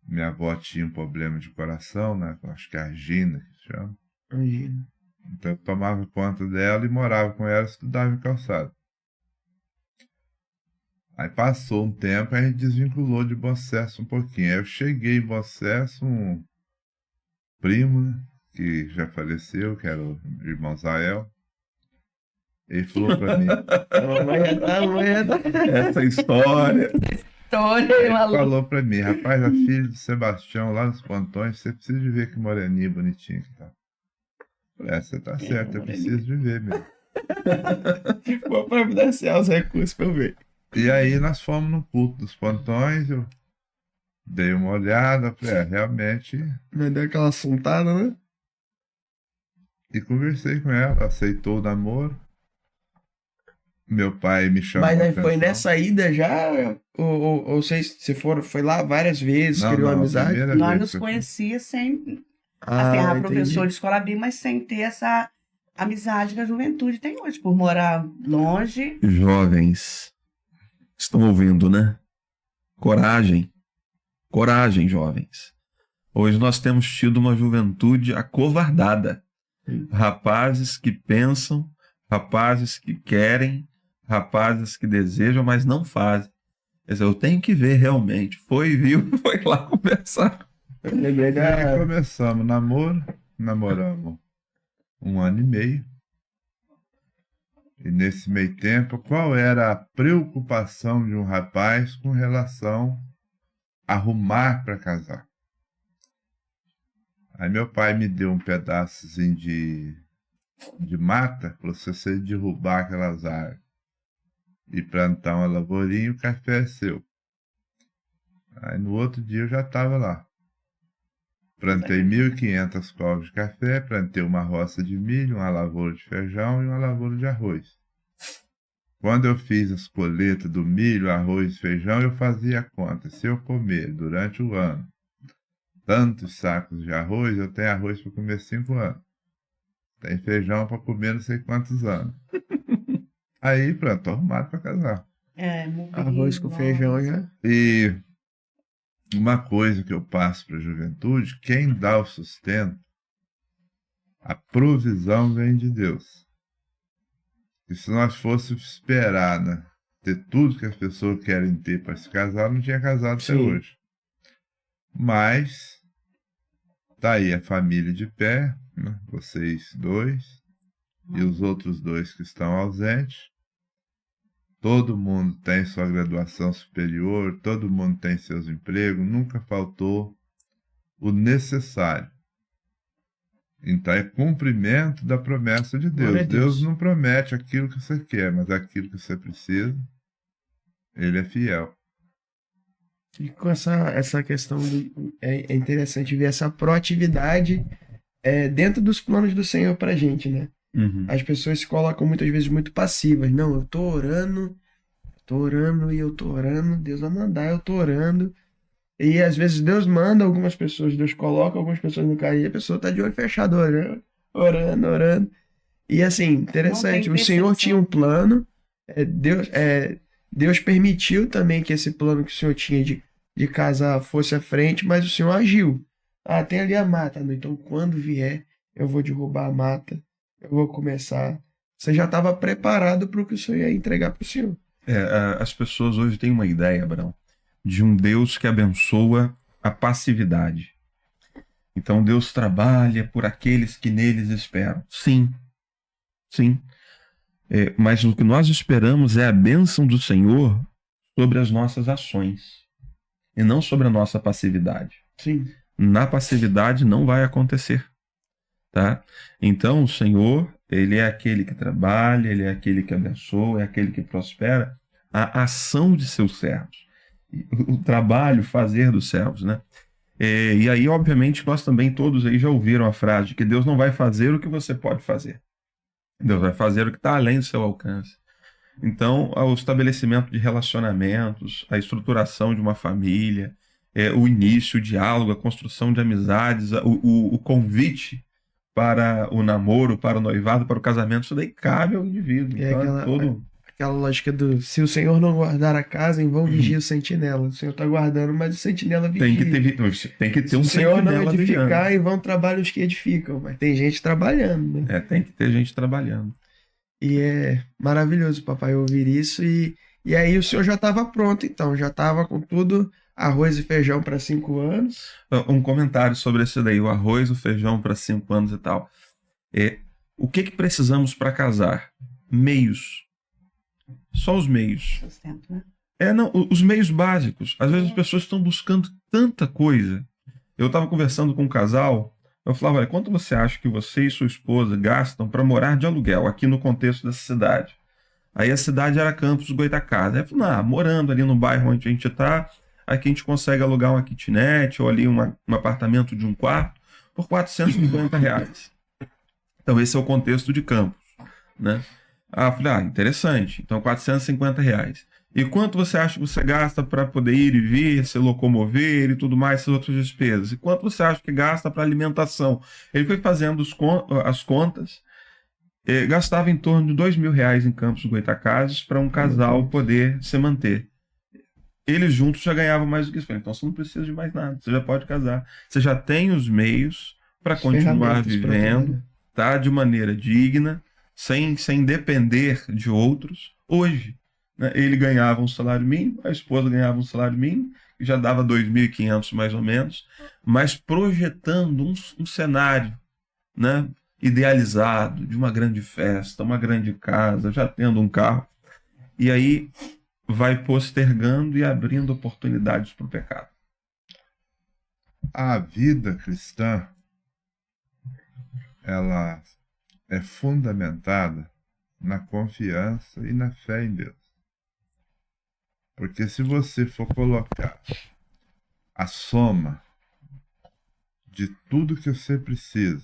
Minha avó tinha um problema de coração, né? Acho que é a angina que se chama. Imagina. Então eu tomava conta dela e morava com ela, estudava encalçado. Aí passou um tempo, a gente desvinculou de Bom Sucesso um pouquinho. Aí eu cheguei em Bom Sucesso, um primo, né, que já faleceu, que era o irmão Zael. Ele falou pra mim, Essa história. Tony, ele maluco. falou pra mim, rapaz, a filha do Sebastião lá nos Pontões, você precisa de ver que moreninha bonitinha que tá. Falei, você tá certo, eu preciso de ver mesmo. Vou providenciar os recursos pra eu ver. E aí nós fomos no culto dos Pontões, eu dei uma olhada, falei, realmente, Vai dar aquela assuntada, né? e conversei com ela, aceitou o namoro. Meu pai me chamou Mas a aí foi atenção. nessa ida já? Ou vocês foi lá várias vezes, Não, criou não, a amizade? primeira Nós vez nos que eu- conhecia sem Ah, assim, era entendi. professor de escola bíblica, mas sem ter essa amizade que a juventude tem hoje, por morar longe. Jovens, estão ouvindo, né? Coragem. Coragem, jovens. Hoje nós temos tido uma juventude acovardada. Rapazes que pensam, rapazes que querem, rapazes que desejam, mas não fazem. Quer dizer, eu tenho que ver realmente. Foi, viu? Foi lá conversar. Eu lembrei E aí da... começamos namoro, namoramos 1 ano e meio. E nesse meio tempo, qual era a preocupação de um rapaz com relação a arrumar para casar? Aí meu pai me deu um pedaçozinho de mata, falou, se você derrubar aquelas árvores e plantar uma lavourinha, o café é seu. Aí no outro dia eu já estava lá. Plantei 1.500 covos de café, plantei uma roça de milho, uma lavoura de feijão e uma lavoura de arroz. Quando eu fiz as colheitas do milho, arroz e feijão, eu fazia a conta. Se eu comer durante o ano tantos sacos de arroz, eu tenho arroz para comer 5 anos. Tem feijão para comer não sei quantos anos. Aí, pronto, tô arrumado para casar. Arroz com feijão já. E uma coisa que eu passo para a juventude, quem dá o sustento, a provisão vem de Deus. E se nós fôssemos esperar, né, ter tudo que as pessoas querem ter para se casar, não tinha casado até Sim. hoje. Mas tá aí a família de pé, né, vocês dois e os outros 2 que estão ausentes. Todo mundo tem sua graduação superior, todo mundo tem seus empregos, nunca faltou o necessário. Então é cumprimento da promessa de Deus. Glória a Deus. Deus não promete aquilo que você quer, mas aquilo que você precisa, Ele é fiel. E com essa questão é interessante ver essa proatividade dentro dos planos do Senhor pra gente, né? As pessoas se colocam muitas vezes muito passivas. Não, eu tô orando e eu tô orando, Deus vai mandar, eu tô orando. E às vezes Deus manda algumas pessoas, Deus coloca algumas pessoas no caminho e a pessoa tá de olho fechado orando. E assim, interessante, Não o tem Senhor percepção. tinha um plano, Deus permitiu também que esse plano que o senhor tinha de casar fosse à frente, mas o senhor agiu. Ah, tem ali a mata. Não, então quando vier, eu vou derrubar a mata, eu vou começar. Você já estava preparado para o que o senhor ia entregar para o senhor. As pessoas hoje têm uma ideia, Abraão, de um Deus que abençoa a passividade. Então Deus trabalha por aqueles que neles esperam. Sim, sim. Mas o que nós esperamos é a bênção do Senhor sobre as nossas ações e não sobre a nossa passividade. Sim. Na passividade não vai acontecer, tá? Então o Senhor, ele é aquele que trabalha, ele é aquele que abençoa, é aquele que prospera a ação de seus servos, o trabalho, fazer dos servos, né? E aí, obviamente, nós também todos aí já ouviram a frase de que Deus não vai fazer o que você pode fazer. Deus vai fazer o que está além do seu alcance. Então, o estabelecimento de relacionamentos, a estruturação de uma família, o início, o diálogo, a construção de amizades, o convite para o namoro, para o noivado, para o casamento, isso daí cabe ao indivíduo. É Então, aquela lógica do se o Senhor não guardar a casa, em vão vigia o sentinela. O Senhor está guardando, mas o sentinela vigia. Tem que ter Se um o Senhor não sentinela edificar, vigiando. em vão trabalham os que edificam. Mas tem gente trabalhando, né? Tem que ter gente trabalhando. E é maravilhoso, papai, ouvir isso. E aí o senhor já estava pronto, então. Já estava com tudo, arroz e feijão para 5 anos. Um comentário sobre esse daí, o arroz, o feijão para 5 anos e tal. O que precisamos para casar? Meios. Só os meios. Sustento, né? Não, os meios básicos. Às vezes as pessoas estão buscando tanta coisa. Eu estava conversando com um casal, eu falava, olha, quanto você acha que você e sua esposa gastam para morar de aluguel aqui no contexto dessa cidade? Aí a cidade era Campos do Goytacazes. Aí eu falei, morando ali no bairro onde a gente está, aqui a gente consegue alugar uma kitnet ou ali um apartamento de um quarto por R$450. Então esse é o contexto de Campos, né? Eu falei, interessante. Então R$450. E quanto você acha que você gasta para poder ir e vir, se locomover e tudo mais, essas outras despesas? E quanto você acha que gasta para alimentação? Ele foi fazendo as contas, gastava em torno de R$2.000 em Campos do Goytacazes para um casal poder se manter. Eles juntos já ganhavam mais do que isso. Falei, então você não precisa de mais nada, você já pode casar. Você já tem os meios para continuar vivendo, tá? De maneira digna, sem depender de outros. Hoje, né, ele ganhava um salário mínimo, a esposa ganhava um salário mínimo, que já dava 2.500 mais ou menos, mas projetando um cenário, né, idealizado de uma grande festa, uma grande casa, já tendo um carro. E aí vai postergando e abrindo oportunidades para o pecado. A vida cristã, ela é fundamentada na confiança e na fé em Deus. Porque se você for colocar a soma de tudo que você precisa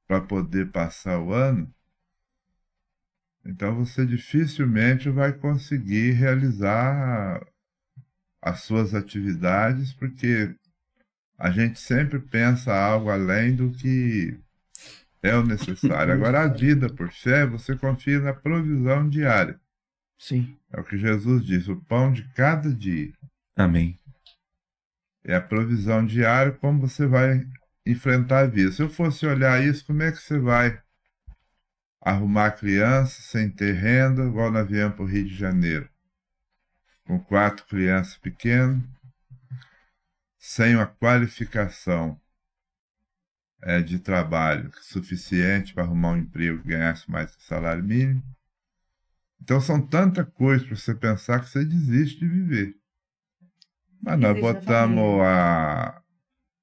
para poder passar o ano, então você dificilmente vai conseguir realizar as suas atividades, porque a gente sempre pensa algo além do que é o necessário. Agora, a vida por fé, você confia na provisão diária. Sim. É o que Jesus diz, o pão de cada dia. Amém. É a provisão diária, como você vai enfrentar a vida. Se eu fosse olhar isso, como é que você vai arrumar criança sem ter renda, igual nós viemos para o Rio de Janeiro, com 4 crianças pequenas, sem uma qualificação de trabalho suficiente para arrumar um emprego que ganhasse mais que o salário mínimo. Então são tantas coisas para você pensar que você desiste de viver. Mas nós botamos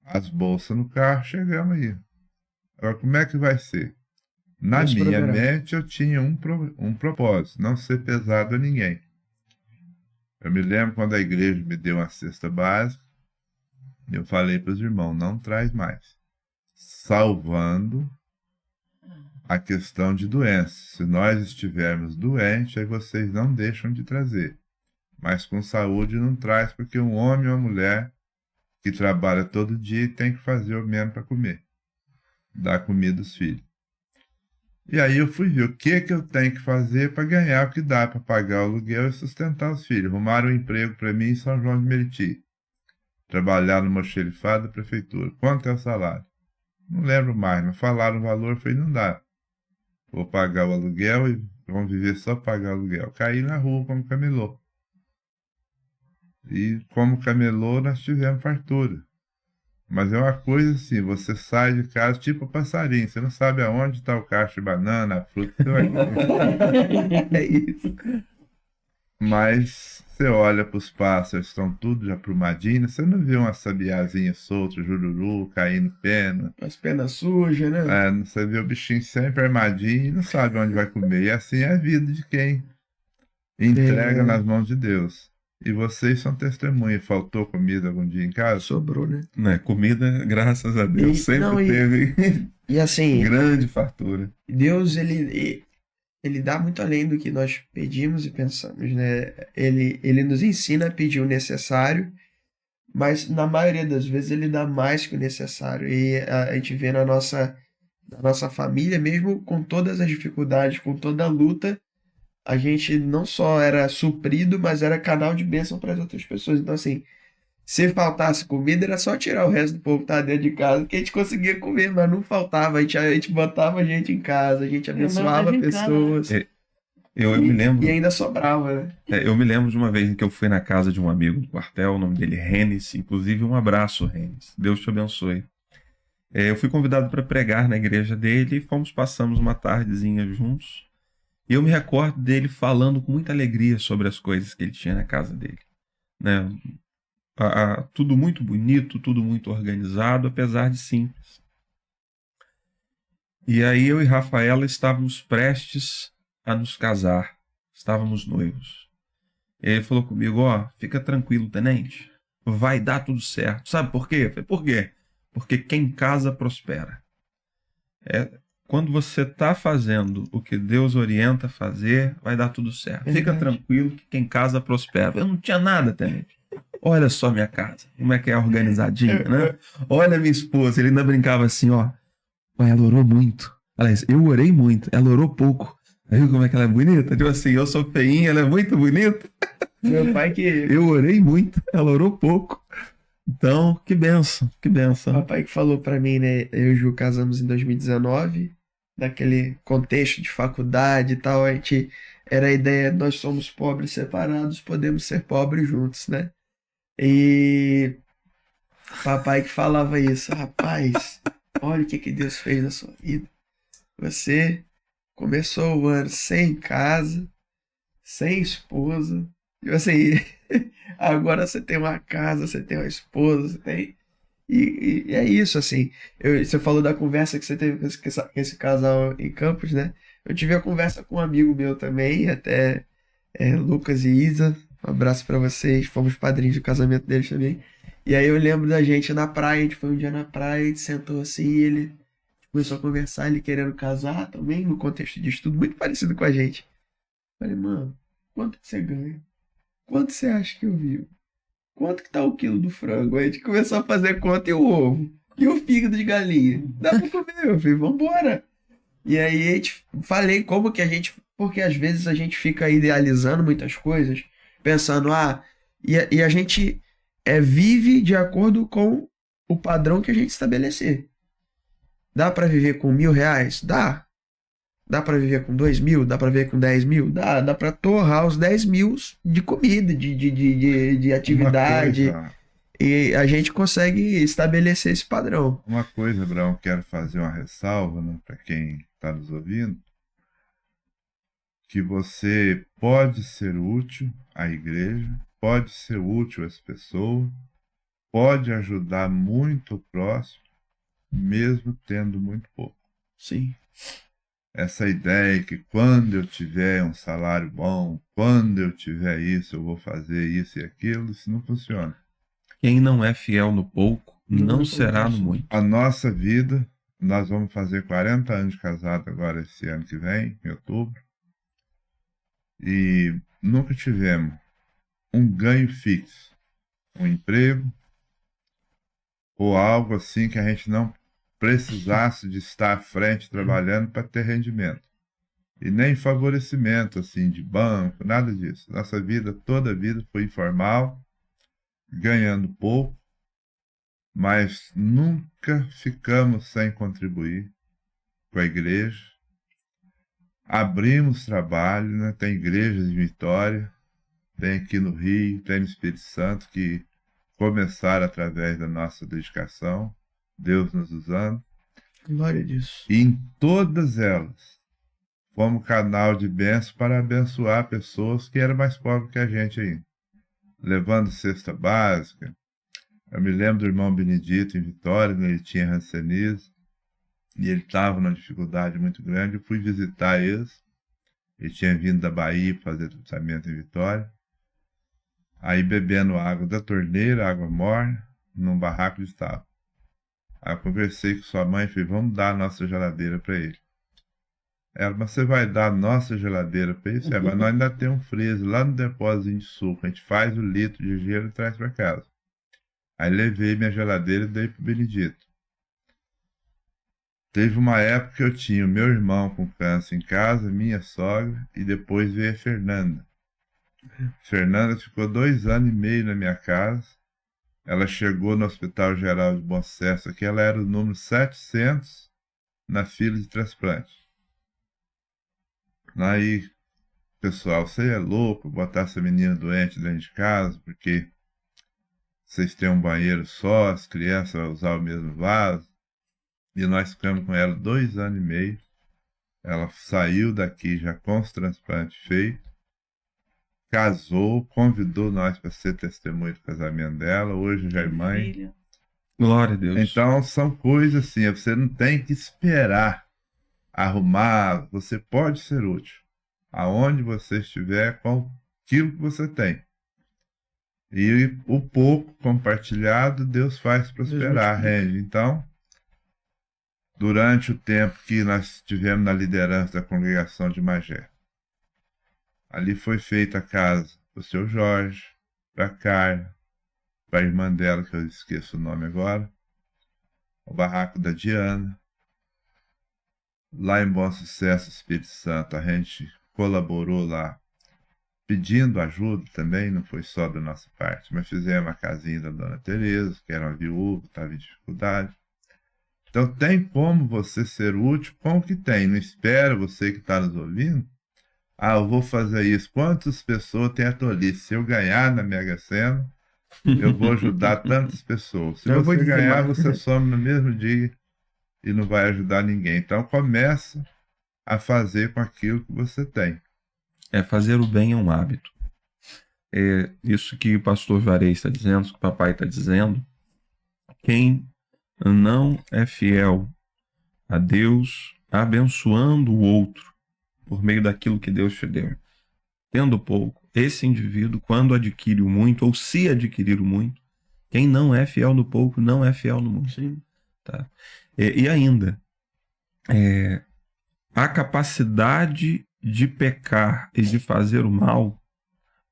as bolsas no carro, chegamos aí. Agora, como é que vai ser? Na minha mente, eu tinha um propósito, não ser pesado a ninguém. Eu me lembro quando a igreja me deu uma cesta básica, eu falei para os irmãos, não traz mais. Salvando a questão de doença. Se nós estivermos doentes, aí vocês não deixam de trazer. Mas com saúde não traz, porque um homem ou uma mulher que trabalha todo dia tem que fazer o mesmo para comer. Dar comida aos filhos. E aí eu fui ver o que eu tenho que fazer para ganhar o que dá para pagar o aluguel e sustentar os filhos. Arrumaram um emprego para mim em São João de Meriti. Trabalhar numa xerifada da prefeitura. Quanto é o salário? Não lembro mais, mas falaram o valor, eu falei, não dá. Vou pagar o aluguel e vamos viver só para pagar o aluguel. Caí na rua como camelô. E como camelô nós tivemos fartura. Mas é uma coisa assim, você sai de casa tipo passarinho, você não sabe aonde está o cacho de banana, a fruta que você vai comer. É isso. Mas você olha para os pássaros, estão tudo já aprumadinhos, você não vê uma sabiazinha solta, jururu, caindo pena. As penas sujas, né? Você vê o bichinho sempre armadinho e não sabe onde vai comer. E assim é a vida de quem entrega nas mãos de Deus. E vocês são testemunhas. Faltou comida algum dia em casa? Sobrou, né? Né? Comida, graças a Deus, sempre teve E assim, grande fartura. Deus, ele dá muito além do que nós pedimos e pensamos, né? Ele nos ensina a pedir o necessário, mas na maioria das vezes ele dá mais que o necessário. E a gente vê na nossa família, mesmo com todas as dificuldades, com toda a luta, a gente não só era suprido, mas era canal de bênção para as outras pessoas. Então, assim, se faltasse comida, era só tirar o resto do povo que estava dentro de casa, que a gente conseguia comer, mas não faltava. A gente botava gente em casa, a gente abençoava pessoas. Eu me lembro. E ainda sobrava, né? Eu me lembro de uma vez que eu fui na casa de um amigo do quartel, o nome dele é Renis, inclusive um abraço, Renis. Deus te abençoe. Eu fui convidado para pregar na igreja dele e passamos uma tardezinha juntos. E eu me recordo dele falando com muita alegria sobre as coisas que ele tinha na casa dele, né? Tudo muito bonito, tudo muito organizado, apesar de simples. E aí eu e Rafaela estávamos prestes a nos casar, estávamos noivos. E ele falou comigo, fica tranquilo, tenente, vai dar tudo certo. Sabe por quê? Eu falei, por quê? Porque quem casa prospera. Quando você está fazendo o que Deus orienta a fazer, vai dar tudo certo. Fica tranquilo que quem casa prospera. Eu não tinha nada, tenente. Olha só minha casa, como é que é organizadinha, né? Olha minha esposa, ele ainda brincava assim, ela orou muito. Aliás, eu orei muito, ela orou pouco. Viu como é que ela é bonita? Tipo assim, eu sou feinha, ela é muito bonita. Meu pai Eu orei muito, ela orou pouco. Então, que benção, que benção. Papai que falou pra mim, né? Eu e o Ju casamos em 2019, naquele contexto de faculdade e tal, era a ideia, nós somos pobres separados, podemos ser pobres juntos, né? E papai que falava isso, rapaz, olha o que Deus fez na sua vida. Você começou o ano sem casa, sem esposa, e assim, agora você tem uma casa, você tem uma esposa, você tem... E é isso, assim. Você falou da conversa que você teve com esse casal em Campos, né? Eu tive a conversa com um amigo meu também, até Lucas e Isa. Um abraço pra vocês. Fomos padrinhos do casamento deles também. E aí eu lembro da gente na praia, a gente foi um dia na praia, a gente sentou assim e ele começou a conversar, ele querendo casar também, no contexto de estudo, muito parecido com a gente. Falei, mano, quanto que você ganha? Quanto você acha que eu vivo? Quanto que tá o quilo do frango? Aí a gente começou a fazer conta e o ovo. E o fígado de galinha. Dá pra comer, meu filho, vambora. E aí a gente falei como que a gente... Porque às vezes a gente fica idealizando muitas coisas, pensando, e a gente vive de acordo com o padrão que a gente estabelecer. Dá pra viver com R$1.000? Dá. Dá pra viver com 2.000? Dá pra viver com 10.000? Dá pra torrar os 10.000 de comida, de atividade. E a gente consegue estabelecer esse padrão. Uma coisa, Abraão, quero fazer uma ressalva, né, para quem está nos ouvindo, que você pode ser útil à igreja, pode ser útil às pessoas, pode ajudar muito o próximo, mesmo tendo muito pouco. Sim. Essa ideia que quando eu tiver um salário bom, quando eu tiver isso, eu vou fazer isso e aquilo, isso não funciona. Quem não é fiel no pouco, não será no muito. A nossa vida, nós vamos fazer 40 anos de casado agora esse ano que vem, em outubro, e nunca tivemos um ganho fixo, um emprego, ou algo assim que a gente não precisasse de estar à frente trabalhando para ter rendimento. E nem favorecimento assim de banco, nada disso. Nossa vida, toda a vida foi informal, ganhando pouco, mas nunca ficamos sem contribuir com a igreja. Abrimos trabalho, né? Tem igrejas em Vitória, tem aqui no Rio, tem no Espírito Santo, que começaram através da nossa dedicação, Deus nos usando. Glória a Deus. E em todas elas, fomos canal de bênção para abençoar pessoas que eram mais pobres que a gente ainda, levando cesta básica. Eu me lembro do irmão Benedito em Vitória, né? Ele tinha rancenismo, e ele estava numa dificuldade muito grande. Eu fui visitar eles, ele tinha vindo da Bahia fazer tratamento em Vitória, aí bebendo água da torneira, água morna, num barraco de tábua. Aí eu conversei com sua mãe e falei, vamos dar a nossa geladeira para ele. Ela, mas você vai dar a nossa geladeira para ele? Mas nós ainda temos um freezer lá no depósito de suco, a gente faz o litro de gelo e traz para casa. Aí levei minha geladeira e dei pro Benedito. Teve uma época que eu tinha o meu irmão com câncer em casa, minha sogra, e depois veio a Fernanda. Fernanda ficou 2 anos e meio na minha casa. Ela chegou no Hospital Geral de Bom Sucesso, que ela era o número 700 na fila de transplante. Aí, pessoal, você é louco botar essa menina doente dentro de casa, porque vocês têm um banheiro só, as crianças vão usar o mesmo vaso. E nós ficamos com ela 2 anos e meio. Ela saiu daqui já com os transplantes feitos, casou, convidou nós para ser testemunha do casamento dela. Hoje já é mãe. Filho. Glória a Deus. Então são coisas assim, você não tem que esperar arrumar, você pode ser útil aonde você estiver com aquilo que você tem. E o pouco compartilhado, Deus faz prosperar, rende. Então, durante o tempo que nós estivemos na liderança da congregação de Magé, ali foi feita a casa do seu Jorge, para a Carla, para a irmã dela, que eu esqueço o nome agora, o barraco da Diana. Lá em Bom Sucesso, Espírito Santo, a gente colaborou lá, pedindo ajuda também, não foi só da nossa parte, mas fizemos a casinha da Dona Tereza, que era uma viúva, estava em dificuldade. Então tem como você ser útil com o que tem. Não espera você que está nos ouvindo. Eu vou fazer isso. Quantas pessoas têm a tolice? Se eu ganhar na Mega Sena, eu vou ajudar tantas pessoas. Se você ganhar, você some no mesmo dia e não vai ajudar ninguém. Então começa a fazer com aquilo que você tem. Fazer o bem é um hábito. É isso que o pastor Varei está dizendo, que o papai está dizendo. Quem não é fiel a Deus, abençoando o outro por meio daquilo que Deus te deu, tendo pouco, esse indivíduo, quando adquire o muito, ou se adquirir o muito, quem não é fiel no pouco, não é fiel no muito. Sim. Tá? E ainda, a capacidade de pecar e de fazer o mal,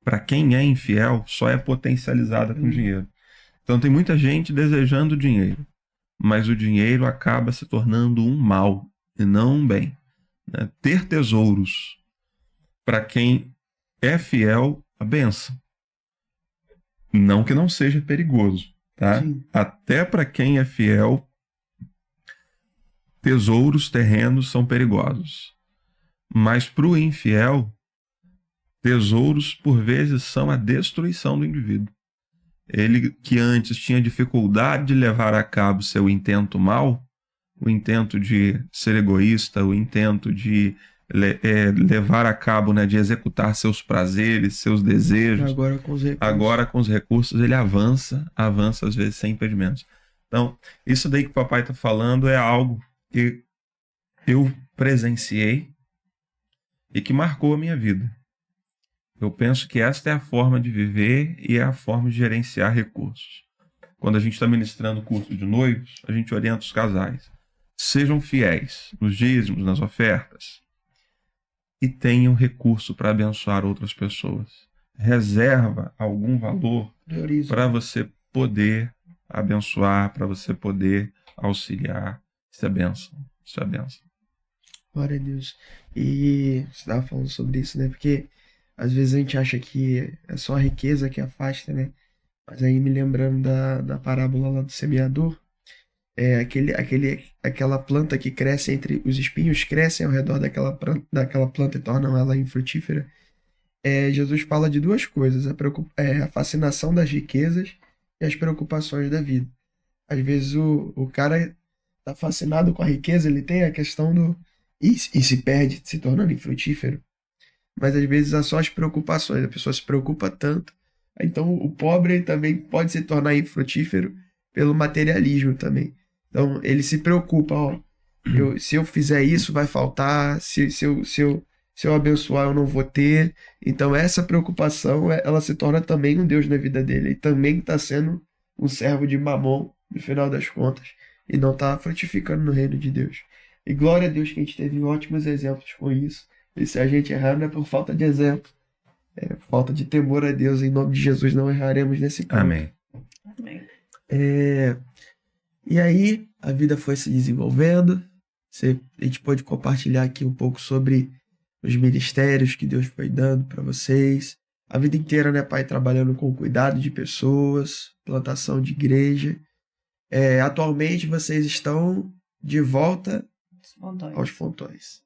para quem é infiel, só é potencializada com dinheiro. Então tem muita gente desejando dinheiro, mas o dinheiro acaba se tornando um mal e não um bem. Né? Ter tesouros, para quem é fiel, a bênção. Não que não seja perigoso, tá? Até para quem é fiel, tesouros terrenos são perigosos. Mas para o infiel, tesouros por vezes são a destruição do indivíduo. Ele que antes tinha dificuldade de levar a cabo seu intento mal, o intento de ser egoísta, o intento de levar a cabo, né, de executar seus prazeres, seus desejos. Agora com os recursos ele avança às vezes sem impedimentos. Então, isso daí que o papai está falando é algo que eu presenciei e que marcou a minha vida. Eu penso que esta é a forma de viver e é a forma de gerenciar recursos. Quando a gente está ministrando o curso de noivos, a gente orienta os casais. Sejam fiéis nos dízimos, nas ofertas, e tenham recurso para abençoar outras pessoas. Reserva algum valor para você poder abençoar, para você poder auxiliar Isso é bênção. Isso é bênção. Glória a Deus. E você estava falando sobre isso, né? Porque às vezes a gente acha que é só a riqueza que afasta, né? Mas aí me lembrando da parábola lá do semeador, aquela planta que cresce os espinhos crescem ao redor daquela planta e tornam ela infrutífera. Jesus fala de duas coisas, a fascinação das riquezas e as preocupações da vida. Às vezes o cara tá fascinado com a riqueza, ele tem a questão e se perde, se tornando infrutífero. Mas às vezes há só as preocupações, a pessoa se preocupa tanto. Então o pobre também pode se tornar infrutífero pelo materialismo também. Então ele se preocupa, ó, se eu fizer isso vai faltar, se eu abençoar eu não vou ter. Então essa preocupação, ela se torna também um Deus na vida dele. Ele também está sendo um servo de Mamon, no final das contas, e não está frutificando no reino de Deus. E glória a Deus que a gente teve ótimos exemplos com isso. E se a gente errar, não é por falta de exemplo. É falta de temor a Deus. Em nome de Jesus, não erraremos nesse ponto. Amém. Amém. E aí, a vida foi se desenvolvendo. A gente pôde compartilhar aqui um pouco sobre os ministérios que Deus foi dando para vocês. A vida inteira, né, Pai, trabalhando com cuidado de pessoas, plantação de igreja. Atualmente, vocês estão de volta aos Fontões.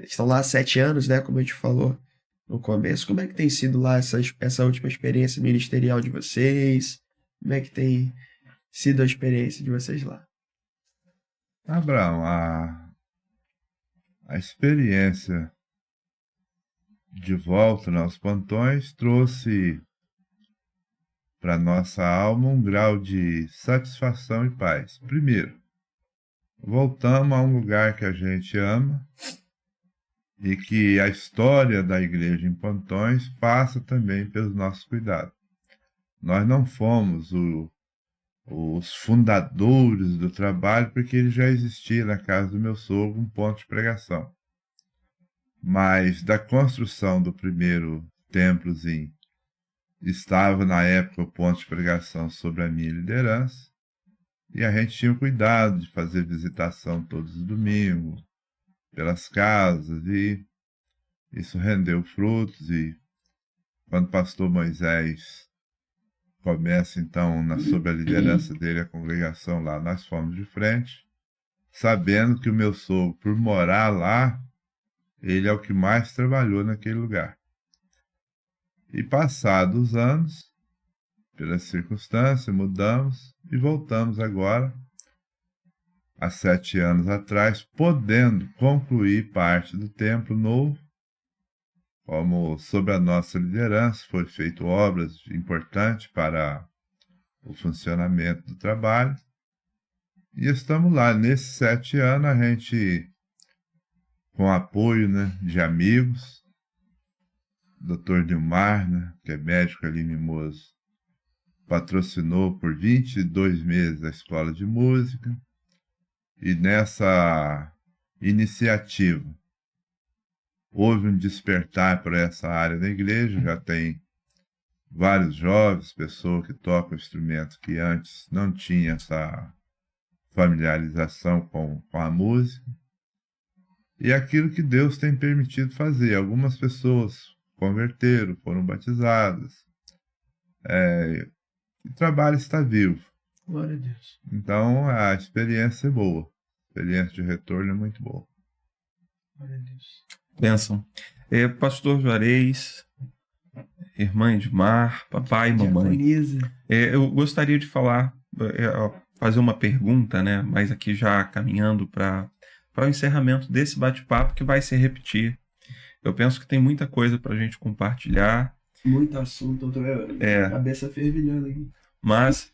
Estão lá há 7 anos, né, como a gente falou no começo. Como é que tem sido lá essa última experiência ministerial de vocês? Como é que tem sido a experiência de vocês lá? Abraão, a experiência de volta aos Pontões trouxe para nossa alma um grau de satisfação e paz. Primeiro, voltamos a um lugar que a gente ama e que a história da igreja em Pontões passa também pelos nossos cuidados. Nós não fomos os fundadores do trabalho, porque ele já existia na casa do meu sogro um ponto de pregação. Mas da construção do primeiro templozinho, estava na época o ponto de pregação sobre a minha liderança, e a gente tinha o cuidado de fazer visitação todos os domingos, pelas casas, e isso rendeu frutos. E quando o pastor Moisés começa então sob a liderança dele a congregação lá, nós fomos de frente, sabendo que o meu sogro, por morar lá, ele é o que mais trabalhou naquele lugar. E passados os anos, pelas circunstâncias, mudamos e voltamos agora, há 7 anos atrás, podendo concluir parte do templo novo, como sob a nossa liderança foi feito obras importantes para o funcionamento do trabalho. E estamos lá. Nesses 7 anos, a gente, com apoio, né, de amigos, Dr. Nilmar, né, que é médico ali em Mimoso, patrocinou por 22 meses a escola de música. E nessa iniciativa, houve um despertar para essa área da igreja. Já tem vários jovens, pessoas que tocam instrumentos que antes não tinham essa familiarização com a música. E aquilo que Deus tem permitido fazer. Algumas pessoas converteram, foram batizadas. O trabalho está vivo. Glória a Deus. Então a experiência é boa. A experiência de retorno é muito boa. Glória a Deus. Bênção. Pastor Juarez, irmã Edmar, papai e mamãe. Diaconisa. Eu gostaria de fazer uma pergunta, né? Mas aqui já caminhando para o encerramento desse bate-papo que vai se repetir. Eu penso que tem muita coisa para a gente compartilhar. Muito assunto, eu tô cabeça fervilhando aqui. Mas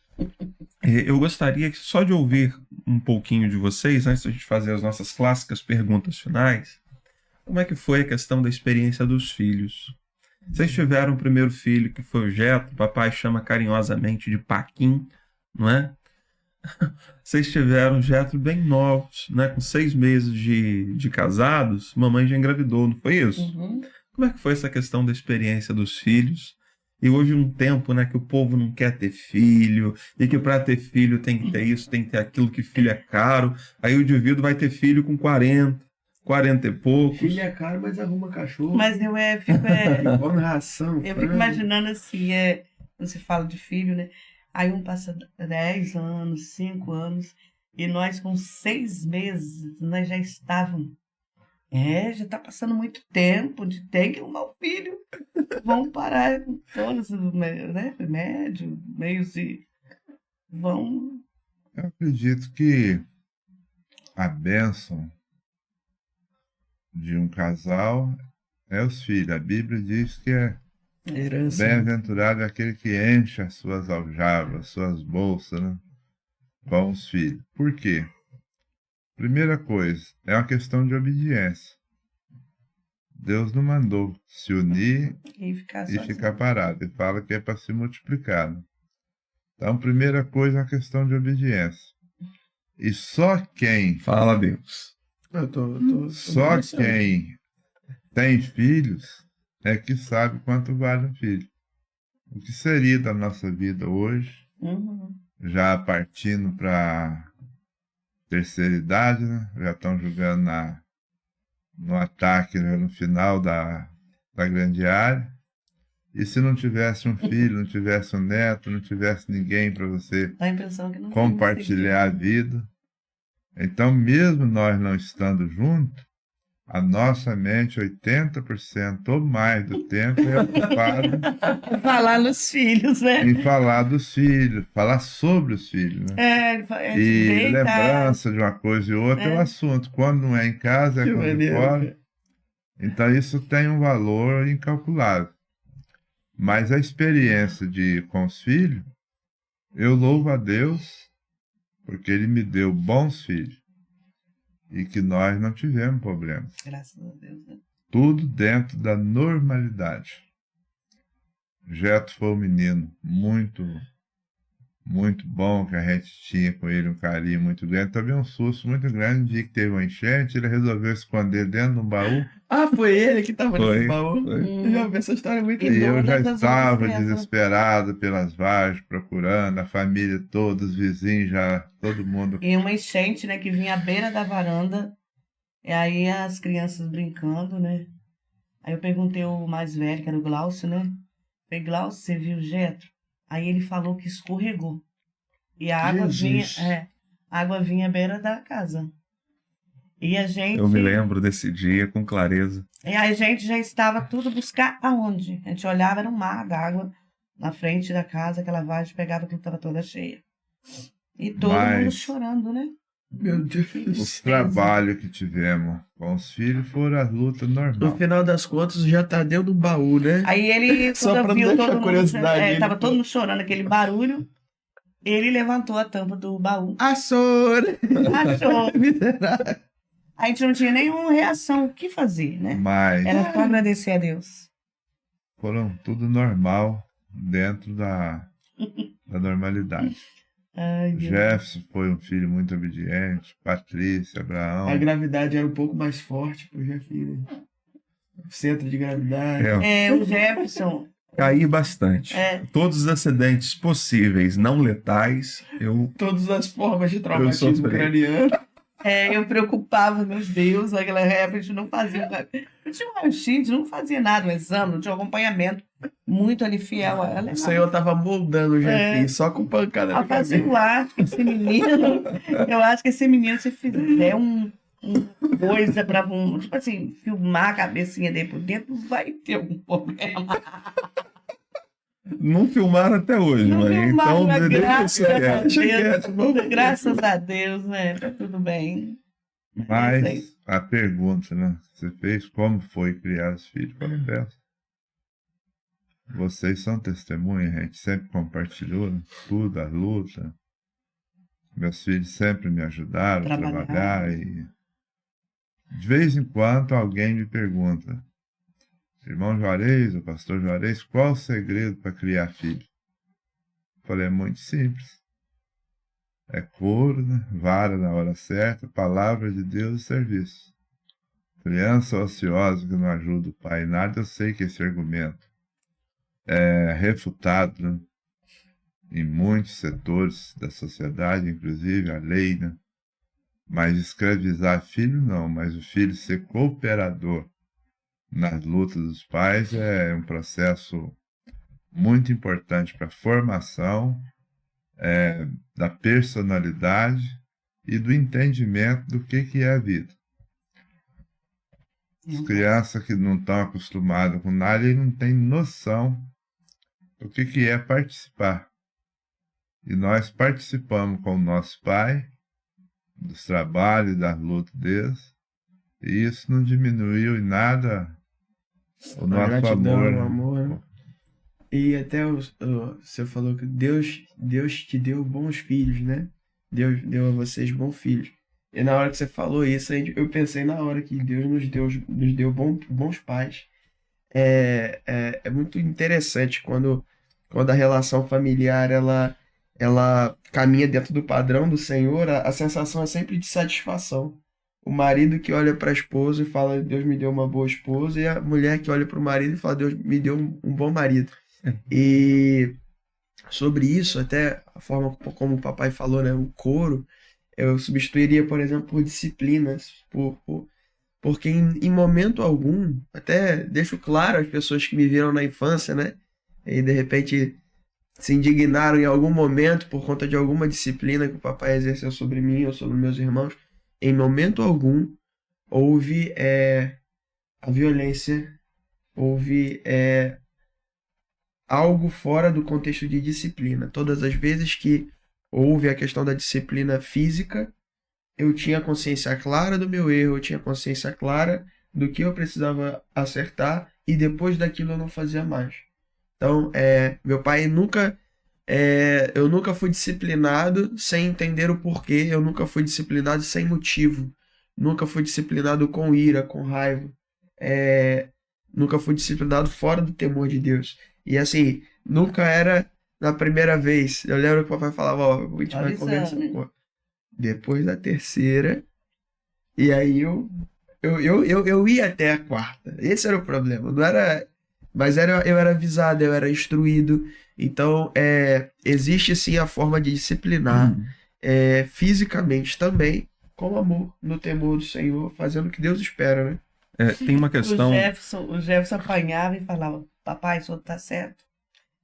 eu gostaria só de ouvir um pouquinho de vocês, antes de a gente fazer as nossas clássicas perguntas finais. Como é que foi a questão da experiência dos filhos? Vocês tiveram o primeiro filho, que foi o Jetro, o papai chama carinhosamente de Paquim, não é? Vocês tiveram o Jetro bem novos, né? Com 6 meses de casados, mamãe já engravidou, não foi isso? Uhum. Como é que foi essa questão da experiência dos filhos? E hoje um tempo, né, que o povo não quer ter filho, e que para ter filho tem que ter isso, tem que ter aquilo, que filho é caro. Aí o indivíduo vai ter filho com 40 e poucos. Filho é caro, mas arruma cachorro. Mas eu fico, Come ração, eu fico frango. imaginando assim, quando se fala de filho, né? Aí um passa 10 anos, 5 anos, e nós com 6 meses, nós já estávamos. Já tá passando muito tempo de ter que arrumar o filho. Vão parar com todos os remédios, meios e vão. Eu acredito que a bênção de um casal é os filhos. A Bíblia diz que é Herança. bem-aventurado aquele que enche as suas aljavas, suas bolsas, né, com os filhos. Por quê? Primeira coisa, é uma questão de obediência. Deus não mandou se unir E ficar e sozinho. ficar parado. Ele fala que é para se multiplicar, né? Então, primeira coisa é uma questão de obediência. E só quem Fala Deus. Eu tô Só pensando. quem tem filhos é que sabe quanto vale um filho. O que seria da nossa vida hoje, Uhum. já partindo para terceira idade, né? Já estão jogando no ataque, né, no final da grande área. E se não tivesse um filho, não tivesse um neto, não tivesse ninguém para você Dá a impressão que não tem compartilhar a vida. Então, mesmo nós não estando juntos, a nossa mente, 80% ou mais do tempo, é ocupada falar nos filhos, né? em falar dos filhos, falar sobre os filhos, né? E Deita, lembrança de uma coisa e outra é o assunto. Quando não é em casa, é Que quando maneiro, fora. cara. Então, isso tem um valor incalculável. Mas a experiência com os filhos, eu louvo a Deus porque Ele me deu bons filhos e que nós não tivemos problemas. graças a Deus, né? Tudo dentro da normalidade. Jeto foi um menino muito, muito bom, que a gente tinha com ele um carinho muito grande. Também um susto muito grande. No dia que teve uma enchente, ele resolveu esconder dentro de um baú. Ah, foi ele que tava Foi, nesse baú? foi. Eu já vi essa história muito E E legal. eu já todas as estava outras crianças. desesperado pelas vargens, procurando, a família toda, os vizinhos já, todo mundo. E uma enchente, né, que vinha à beira da varanda, e aí as crianças brincando, né? Aí eu perguntei ao mais velho, que era o Glaucio, né? Falei, Glaucio, você viu o Jetro? Aí ele falou que escorregou. E a água Jesus. a água vinha à beira da casa. E a gente... Eu me lembro desse dia com clareza. E aí a gente já estava tudo buscar aonde? A gente olhava, era um mar d'água na frente da casa, aquela vargem pegava que estava toda cheia. E todo mundo Mas- chorando, né? Meu Deus do O céu. trabalho que tivemos com os filhos foram as lutas No normais. final das contas, já tá dentro do baú, né? Aí ele, Só quando pra não viu deixar todo a mundo, curiosidade dele, tava pô. todo mundo chorando, aquele barulho, ele levantou a tampa do baú, Assou, né? achou. Miserável. A gente não tinha nenhuma reação, o que fazer, né? Mas Era só agradecer a Deus. foram tudo normal dentro da normalidade. Ai, Deus. Jefferson foi um filho muito obediente, Patrícia, Abraão. A gravidade era um pouco mais forte pro Jefinho. Centro de gravidade. O Jefferson, Caí bastante. É. Todos os acidentes possíveis, não letais, eu Todas as formas de traumatismo sofri. craniano. eu preocupava, meu Deus, naquela época a gente não fazia. Não tinha um raio-x, a gente não fazia nada, um exame, não tinha um acompanhamento. Muito ali fiel a ela. O Senhor tava moldando o Jefinho só com pancada na Rapaz, eu cabeça. acho que esse menino, se fizer uma coisa pra, tipo assim, filmar a cabecinha dele por dentro, vai ter algum problema. não filmaram até hoje, Não mãe. filmaram, Então, mas deixa graças isso a quieto. Deixa Deus. quieto, vamos- Graças a Deus, né? Tá tudo bem. É isso Mas aí. a pergunta, né? Que você fez, como foi criar os filhos? Foram belos. Vocês são testemunhas, a gente sempre compartilhou, né, tudo, a luta. Meus filhos sempre me ajudaram a Trabalhar. trabalhar e de vez em quando alguém me pergunta, irmão Juarez, o pastor Juarez, qual o segredo para criar filho? Eu falei, é muito simples. É couro, né? Vara na hora certa, palavra de Deus e serviço. Criança ociosa que não ajuda o pai em nada, eu sei que esse argumento é refutado, né, em muitos setores da sociedade, inclusive a lei, né? Mas escravizar filho não, mas o filho ser cooperador nas lutas dos pais é um processo muito importante para a formação da personalidade e do entendimento do que é a vida. As crianças que não estão acostumadas com nada e não têm noção do que é participar. E nós participamos com o nosso pai, dos trabalhos, das lutas deles, e isso não diminuiu em nada o A nosso gratidão, amor. o amor, né? E até você falou que Deus te deu bons filhos, né? Deus deu a vocês bons filhos. E na hora que você falou isso, eu pensei na hora que Deus nos deu bons pais. É muito interessante quando a relação familiar ela caminha dentro do padrão do Senhor, a sensação é sempre de satisfação. O marido que olha para a esposa e fala, Deus me deu uma boa esposa, e a mulher que olha para o marido e fala, Deus me deu um bom marido. E sobre isso, até a forma como o papai falou, né, o coro, eu substituiria, por exemplo, por disciplinas, porque em momento algum, até deixo claro às pessoas que me viram na infância, né, e de repente se indignaram em algum momento por conta de alguma disciplina que o papai exerceu sobre mim ou sobre meus irmãos, em momento algum houve a violência, houve algo fora do contexto de disciplina. Todas as vezes que houve a questão da disciplina física, eu tinha consciência clara do meu erro, eu tinha consciência clara do que eu precisava acertar e depois daquilo eu não fazia mais. Então, meu pai nunca... eu nunca fui disciplinado sem entender o porquê, eu nunca fui disciplinado sem motivo, nunca fui disciplinado com ira, com raiva, nunca fui disciplinado fora do temor de Deus. E assim, nunca era na primeira vez. Eu lembro que o papai falava, ó, a gente vai conversar, pô. Depois da terceira, e aí eu ia até a quarta. Esse era o problema, não era... Mas eu era avisado, eu era instruído. Então, existe sim a forma de disciplinar fisicamente também, com amor, no temor do Senhor, fazendo o que Deus espera, né? Tem uma questão... O Jefferson apanhava e falava, papai, o senhor tá certo,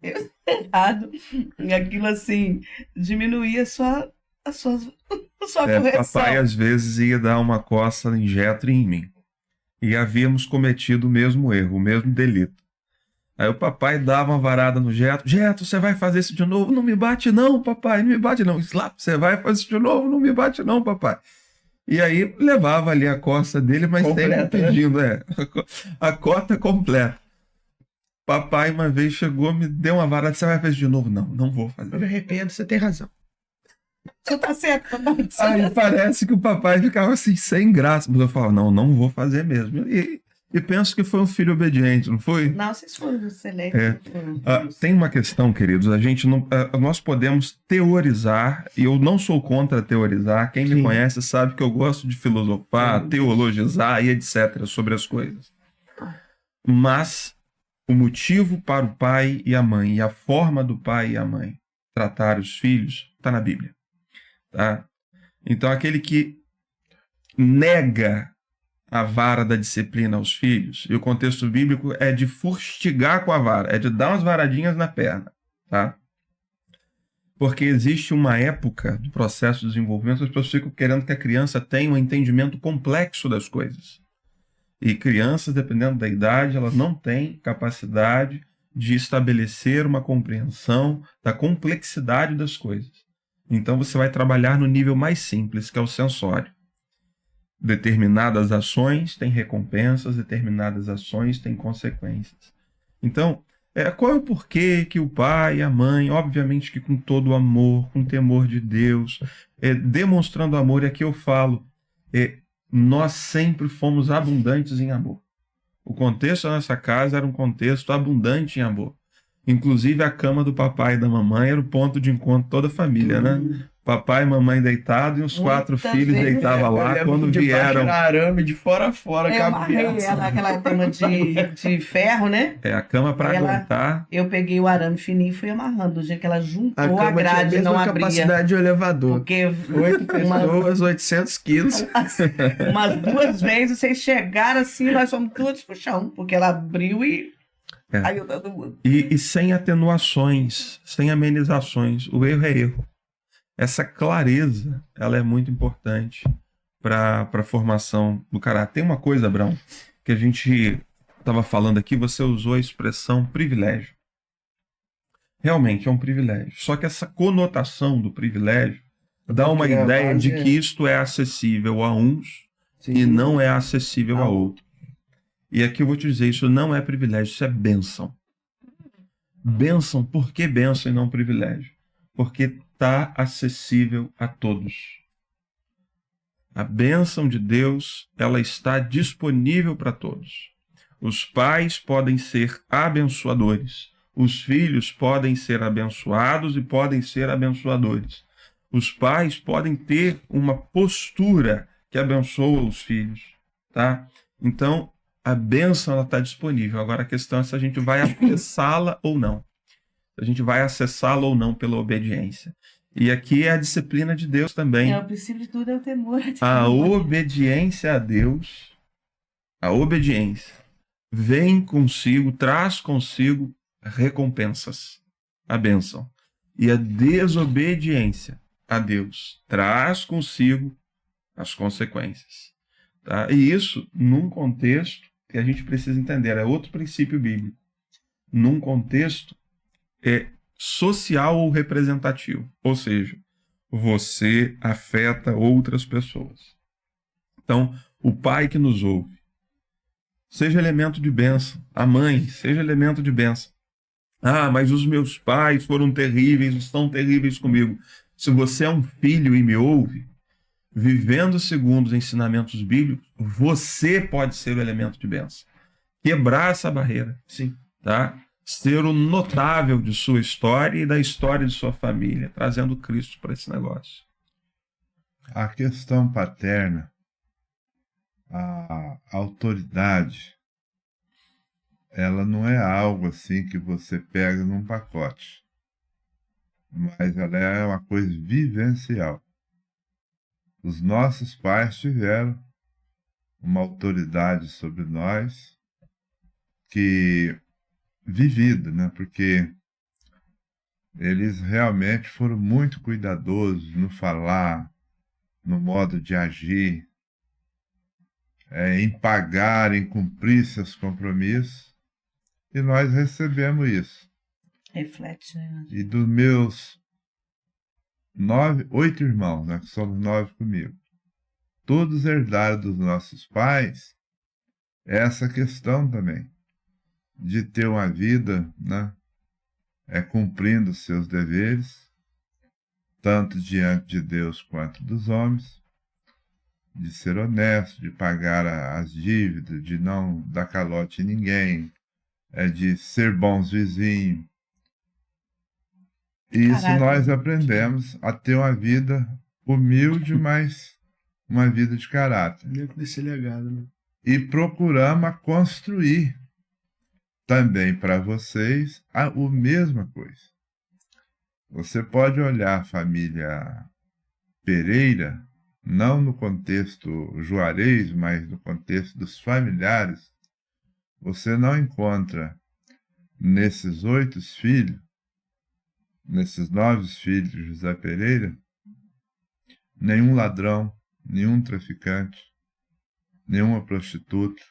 eu errado. E aquilo assim, diminuía a sua correção. Papai às vezes ia dar uma coça em Jetro e em mim. E havíamos cometido o mesmo erro, o mesmo delito. Aí o papai dava uma varada no Jetro. Jetro, você vai fazer isso de novo? Não me bate não, papai, não me bate não. Slap, você vai fazer isso de novo? Não me bate não, papai. E aí levava ali a costa dele, mas sempre pedindo, a cota completa. Papai uma vez chegou, me deu uma varada, você vai fazer isso de novo? Não, não vou fazer. Eu me arrependo, você tem razão. Você tá certo, papai. Aí parece que o papai ficava assim, sem graça. Mas eu falava, não vou fazer mesmo. E penso que foi um filho obediente, não foi? Não, vocês foram excelentes. Tem uma questão, queridos, nós podemos teorizar, e eu não sou contra teorizar, quem me conhece sabe que eu gosto de filosofar, teologizar e etc. sobre as coisas. Mas o motivo para o pai e a mãe, e a forma do pai e a mãe tratar os filhos, está na Bíblia. Tá? Então, aquele que nega a vara da disciplina aos filhos, e o contexto bíblico é de fustigar com a vara, é de dar umas varadinhas na perna, tá? Porque existe uma época do processo de desenvolvimento que as pessoas ficam querendo que a criança tenha um entendimento complexo das coisas. E crianças, dependendo da idade, elas não têm capacidade de estabelecer uma compreensão da complexidade das coisas. Então você vai trabalhar no nível mais simples, que é o sensório. Determinadas ações têm recompensas, determinadas ações têm consequências. Então, qual é o porquê que o pai e a mãe, obviamente que com todo o amor, com temor de Deus, demonstrando amor, é que eu falo, nós sempre fomos abundantes em amor. O contexto da nossa casa era um contexto abundante em amor. Inclusive a cama do papai e da mamãe era o ponto de encontro de toda a família, né? O papai e mamãe deitado e os 4 Muitas filhos vezes. deitavam Eu lá lembro quando que de baixo vieram. era arame, de fora a fora, Eu amarrei cabia. ela naquela cama de ferro, né? É a cama para Aí ela- aguentar. Eu peguei o arame fininho e fui amarrando. Do dia que ela A juntou a cama tinha a grade e não mesma abria. capacidade de um elevador. Porque 8 uma- pessoas, 800 quilos. umas 2 vezes vocês chegaram assim, nós fomos todos pro chão, porque ela abriu e. É. Aí eu todo mundo. E sem atenuações, sem amenizações. O erro é erro. Essa clareza, ela é muito importante para a formação do caráter. Tem uma coisa, Abraão, que a gente estava falando aqui, você usou a expressão privilégio. Realmente é um privilégio. Só que essa conotação do privilégio dá uma Porque a ideia base de que isto é acessível a uns e não é acessível a outros. E aqui eu vou te dizer, isso não é privilégio, isso é bênção. Bênção, por que bênção e não privilégio? Porque está acessível a todos. A bênção de Deus, ela está disponível para todos. Os pais podem ser abençoadores. Os filhos podem ser abençoados e podem ser abençoadores. Os pais podem ter uma postura que abençoa os filhos, tá? Então, a bênção está disponível. Agora a questão é se a gente vai acessá-la ou não. Se a gente vai acessá-la ou não pela obediência. E aqui é a disciplina de Deus também. O princípio de tudo é o temor a Deus. A obediência a Deus, a obediência, vem consigo, traz consigo recompensas, a bênção. E a desobediência a Deus traz consigo as consequências. Tá? E isso num contexto que a gente precisa entender, é outro princípio bíblico. Num contexto social ou representativo. Ou seja, você afeta outras pessoas. Então, o pai que nos ouve, seja elemento de bênção. A mãe, seja elemento de bênção. Ah, mas os meus pais foram terríveis, estão terríveis comigo. Se você é um filho e me ouve, vivendo segundo os ensinamentos bíblicos, você pode ser o elemento de bênção. Quebrar essa barreira. Sim. Tá? Ser o notável de sua história e da história de sua família, trazendo Cristo para esse negócio. A questão paterna, a autoridade, ela não é algo assim que você pega num pacote, mas ela é uma coisa vivencial. Os nossos pais tiveram uma autoridade sobre nós que vivida, né? Porque eles realmente foram muito cuidadosos no falar, no modo de agir, em pagar, em cumprir seus compromissos. E nós recebemos isso. Reflete, né? E dos meus 8 irmãos, né, que somos 9 comigo, todos herdaram dos nossos pais essa questão também, de ter uma vida, né, cumprindo seus deveres, tanto diante de Deus quanto dos homens, de ser honesto, de pagar as dívidas, de não dar calote em ninguém, de ser bons vizinhos. E isso Caraca. nós aprendemos a ter uma vida humilde, mas uma vida de caráter. Dentro desse legado, né? E procuramos construir também para vocês a mesma coisa. Você pode olhar a família Pereira, não no contexto Juarez, mas no contexto dos familiares. Você não encontra nesses 8 filhos, nesses 9 filhos de José Pereira, nenhum ladrão, nenhum traficante, nenhuma prostituta,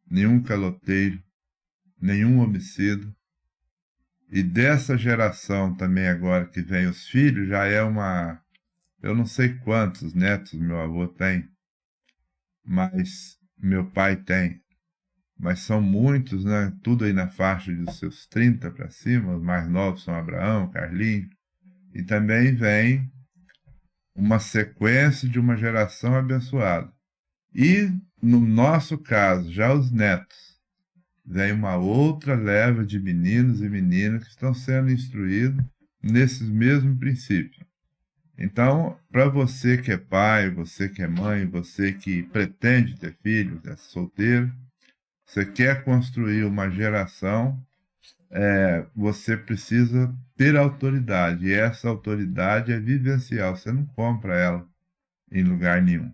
nenhum caloteiro, nenhum homicida. E dessa geração também agora que vem os filhos, já é uma... Eu não sei quantos netos meu avô tem, mas meu pai tem. Mas são muitos, né? Tudo aí na faixa dos seus 30 para cima. Os mais novos são Abraão, Carlinhos. E também vem uma sequência de uma geração abençoada. E, no nosso caso, já os netos, vem uma outra leva de meninos e meninas que estão sendo instruídos nesses mesmos princípios. Então, para você que é pai, você que é mãe, você que pretende ter filhos, é solteiro, você quer construir uma geração, você precisa ter autoridade. E essa autoridade é vivencial. Você não compra ela em lugar nenhum.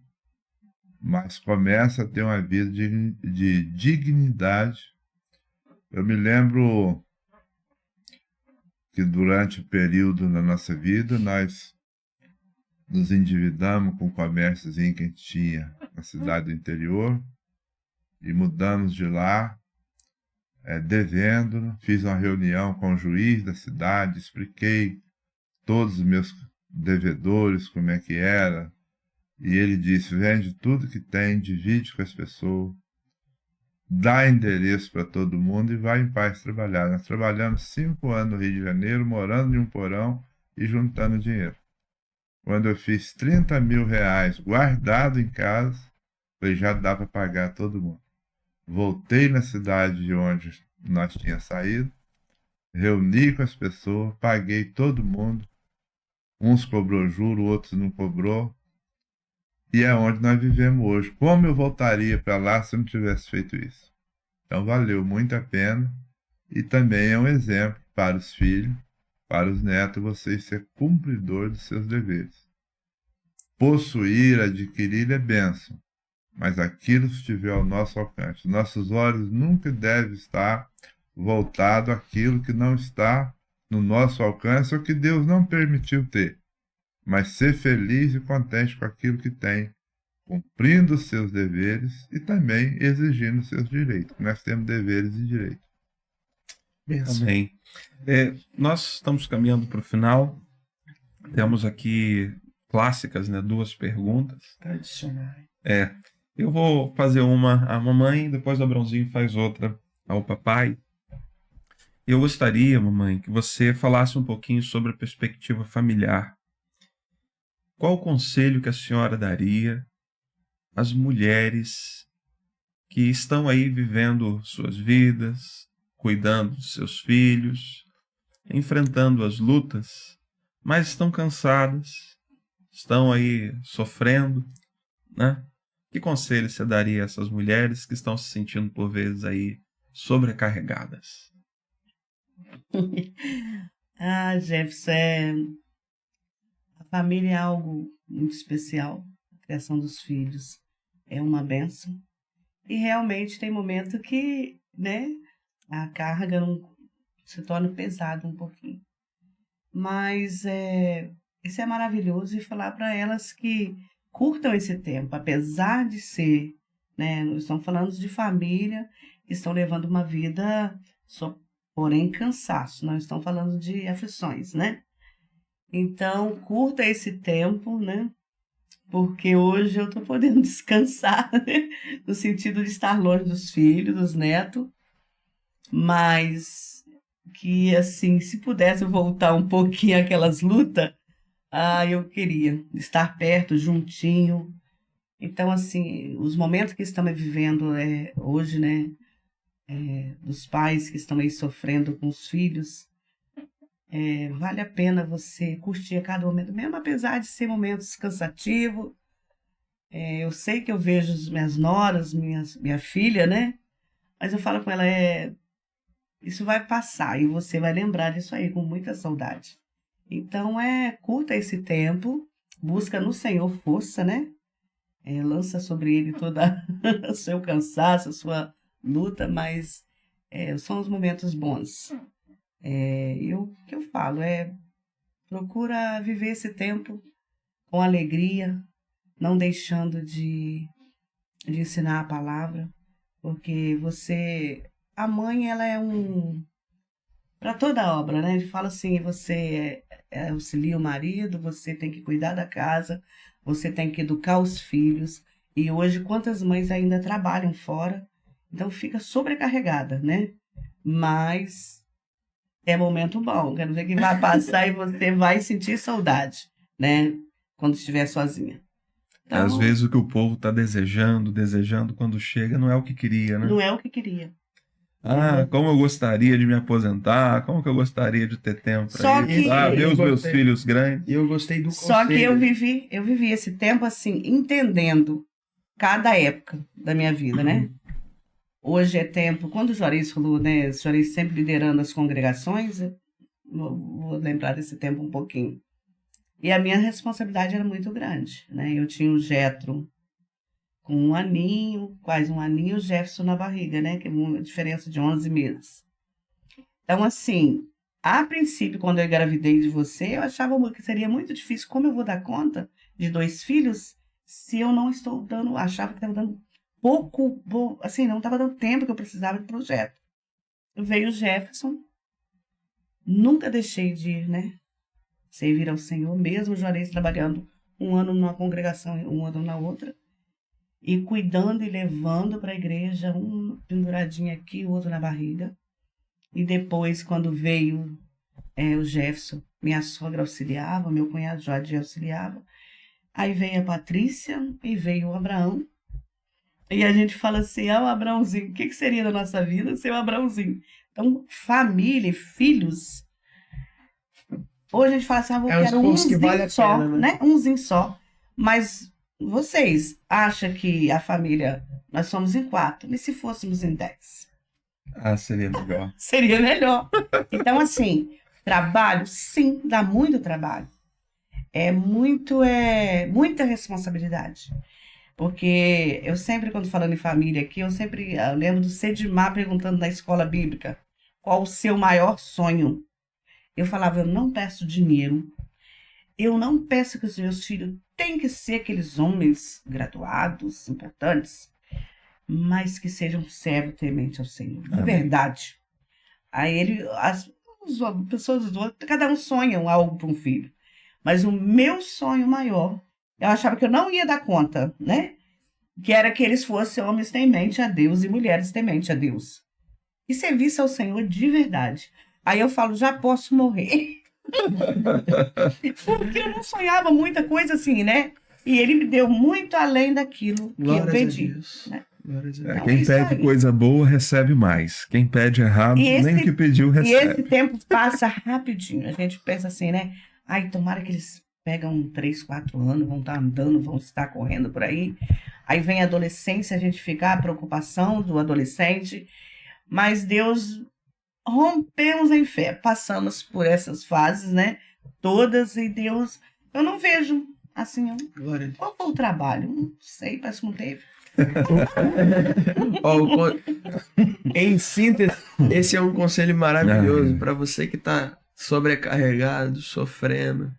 Mas começa a ter uma vida de dignidade. Eu me lembro que durante o período da nossa vida, nós nos endividamos com o comérciozinho que a gente tinha na cidade do interior e mudamos de lá, devendo. Fiz uma reunião com o juiz da cidade, expliquei todos os meus devedores, como é que era, e ele disse: vende tudo que tem, divide com as pessoas, dá endereço para todo mundo e vai em paz trabalhar. Nós trabalhamos 5 anos no Rio de Janeiro, morando em um porão e juntando dinheiro. Quando eu fiz 30 mil reais guardado em casa, falei, já dá para pagar todo mundo. Voltei na cidade de onde nós tínhamos saído, reuni com as pessoas, paguei todo mundo. Uns cobrou juro, outros não cobrou. E é onde nós vivemos hoje. Como eu voltaria para lá se eu não tivesse feito isso? Então valeu muito a pena. E também é um exemplo para os filhos, para os netos, vocês ser cumpridor dos seus deveres. Possuir, adquirir é bênção, mas aquilo que estiver ao nosso alcance. Nossos olhos nunca devem estar voltados àquilo que não está no nosso alcance ou que Deus não permitiu ter, mas ser feliz e contente com aquilo que tem, cumprindo os seus deveres e também exigindo os seus direitos. Nós temos deveres e direitos. Benção. Amém. Nós estamos caminhando para o final. Temos aqui clássicas, né? 2 perguntas. Tradicionais. Eu vou fazer uma à mamãe, depois o Abrãozinho faz outra ao papai. Eu gostaria, mamãe, que você falasse um pouquinho sobre a perspectiva familiar. Qual o conselho que a senhora daria às mulheres que estão aí vivendo suas vidas, cuidando dos seus filhos, enfrentando as lutas, mas estão cansadas, estão aí sofrendo, né? Que conselho você daria a essas mulheres que estão se sentindo, por vezes, aí sobrecarregadas? Jefferson, a família é algo muito especial. A criação dos filhos é uma bênção. E realmente tem momento que, né, a carga se torna pesada um pouquinho. Mas isso é maravilhoso, e falar para elas que curtam esse tempo, apesar de ser, né, nós estamos falando de família que estão levando uma vida, porém cansaço, nós estamos falando de aflições, né? Então, curta esse tempo, né? Porque hoje eu estou podendo descansar, né? No sentido de estar longe dos filhos, dos netos, mas que, assim, se pudesse voltar um pouquinho àquelas lutas, eu queria estar perto, juntinho. Então, assim, os momentos que estamos vivendo hoje, né, dos pais que estão aí sofrendo com os filhos, vale a pena você curtir a cada momento, mesmo apesar de ser momentos cansativos. Eu sei que eu vejo as minhas noras, minha filha, né, mas eu falo com ela, isso vai passar e você vai lembrar disso aí com muita saudade. Então, curta esse tempo, busca no Senhor força, né? Lança sobre ele todo o seu cansaço, a sua luta, mas são os momentos bons. O que eu falo procura viver esse tempo com alegria, não deixando de ensinar a palavra, porque a mãe, ela é para toda a obra, né? Ele fala assim, você auxilia o marido, você tem que cuidar da casa, você tem que educar os filhos. E hoje, quantas mães ainda trabalham fora, então fica sobrecarregada, né? Mas é momento bom, quero dizer que vai passar e você vai sentir saudade, né? Quando estiver sozinha. Então, Às vezes o que o povo está desejando, quando chega, não é o que queria, né? não é o que queria. Ah, como eu gostaria de me aposentar, como que eu gostaria de ter tempo Só para isso. que Ah, ver eu os meus gostei. filhos grandes. E eu gostei do Só que conselho. eu vivi esse tempo assim, entendendo cada época da minha vida, né? Hoje é tempo, quando o Juarez falou, né? O Juarez sempre liderando as congregações, eu vou lembrar desse tempo um pouquinho. E a minha responsabilidade era muito grande, né? Eu tinha o Jetro com 1 aninho, quase 1 aninho, o Jefferson na barriga, né? Que é uma diferença de 11 meses. Então, assim, a princípio, quando eu engravidei de você, eu achava que seria muito difícil. Como eu vou dar conta de 2 filhos se eu não estou dando, achava que estava dando assim, não estava dando tempo que eu precisava de projeto. Veio o Jefferson, nunca deixei de ir, né? Servir ao Senhor, mesmo o Juarez trabalhando 1 ano numa congregação e 1 ano na outra, e cuidando e levando para a igreja, um penduradinho aqui, o outro na barriga. E depois, quando veio o Jefferson, minha sogra auxiliava, meu cunhado Jorge auxiliava. Aí veio a Patrícia e veio o Abraão. E a gente fala assim, o Abraãozinho, o que seria da nossa vida sem o Abraãozinho? Então, família e filhos. Hoje a gente fala assim, eu quero esforço que umzinho vale a só, pena, né? né? Umzinho só. Mas vocês acham que a família, nós somos em 4, e se fôssemos em 10? Ah, seria melhor. Seria melhor. Então, assim, trabalho, sim, dá muito trabalho. É muita responsabilidade. Porque eu sempre, quando falando em família aqui, eu lembro do Cedimar perguntando na escola bíblica qual o seu maior sonho. Eu falava, eu não peço dinheiro, eu não peço que os meus filhos tenham que ser aqueles homens graduados, importantes, mas que sejam servos temente ao Senhor, de Amém. verdade. Aí as pessoas do outro, cada um sonha algo para um filho. Mas o meu sonho maior, eu achava que eu não ia dar conta, né? Que era que eles fossem homens temente a Deus e mulheres temente a Deus. E servisse ao Senhor de verdade. Aí eu falo, já posso morrer. Porque eu não sonhava muita coisa assim, né? E ele me deu muito além daquilo que eu Glórias a pedi. Deus. Né? Glórias a Deus. Então, é Quem isso pede aí. coisa boa recebe mais. Quem pede errado, E nem o que pediu E esse recebe. tempo passa rapidinho. A gente pensa assim, né? Ai, tomara que eles pegam 3, 4 anos, vão estar andando, vão estar correndo por aí. Aí vem a adolescência, a gente fica a preocupação do adolescente. Mas Deus, rompemos em fé. Passamos por essas fases, né? Todas, e Deus... Eu não vejo, assim, Glória a Deus. qual foi o trabalho? Não sei, parece que não teve. Ó, em síntese, esse é um conselho maravilhoso Ai. para você que tá sobrecarregado, sofrendo,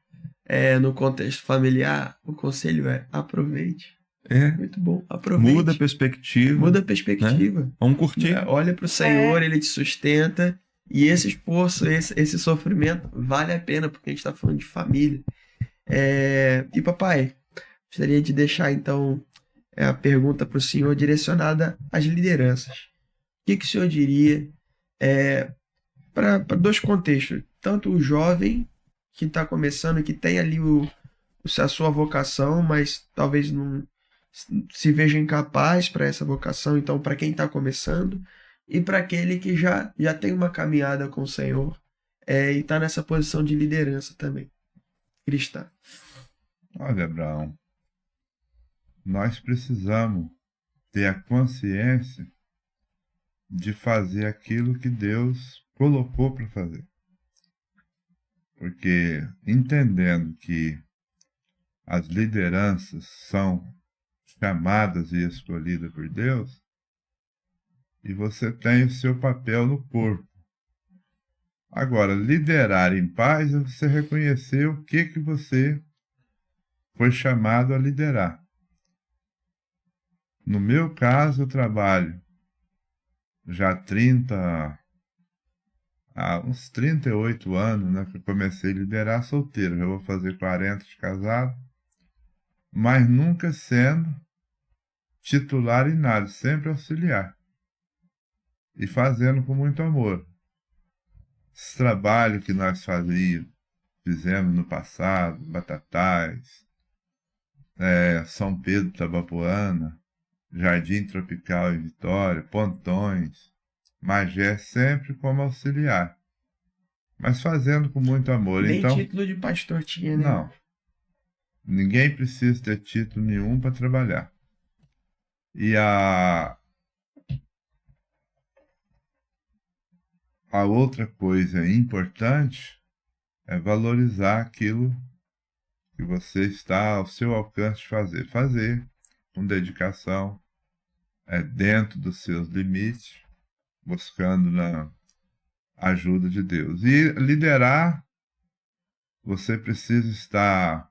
no contexto familiar. O conselho é aproveite. É, Muito bom, aproveite. muda a perspectiva. Muda a perspectiva. Vamos curtir. Olha pro Senhor, Ele te sustenta. E esse esforço, esse sofrimento vale a pena, porque a gente tá falando de família. E papai, gostaria de deixar então a pergunta para o senhor direcionada às lideranças. O que o senhor diria para 2 contextos? Tanto o jovem que está começando, que tem ali a sua vocação, mas talvez não se veja incapaz para essa vocação. Então, para quem está começando, e para aquele que já tem uma caminhada com o Senhor e está nessa posição de liderança também, cristã. Olha, Abraão, nós precisamos ter a consciência de fazer aquilo que Deus colocou para fazer. Porque entendendo que as lideranças são chamadas e escolhidas por Deus, e você tem o seu papel no corpo. Agora, liderar em paz é você reconhecer o que você foi chamado a liderar. No meu caso, eu trabalho já há uns 38 anos, né, que eu comecei a liderar solteiro. Eu vou fazer 40 de casado, mas nunca sendo titular em nada, sempre auxiliar. E fazendo com muito amor. Esse trabalho que nós fizemos no passado, Batatais, São Pedro, Tabapuana, Jardim Tropical em Vitória, Pontões, mas é sempre como auxiliar, mas fazendo com muito amor. Nem Então, título de pastor tinha, né? não, ninguém precisa ter título nenhum para trabalhar. E a outra coisa importante é valorizar aquilo que você está ao seu alcance de fazer. Fazer com dedicação, dentro dos seus limites, buscando na ajuda de Deus. E liderar, você precisa estar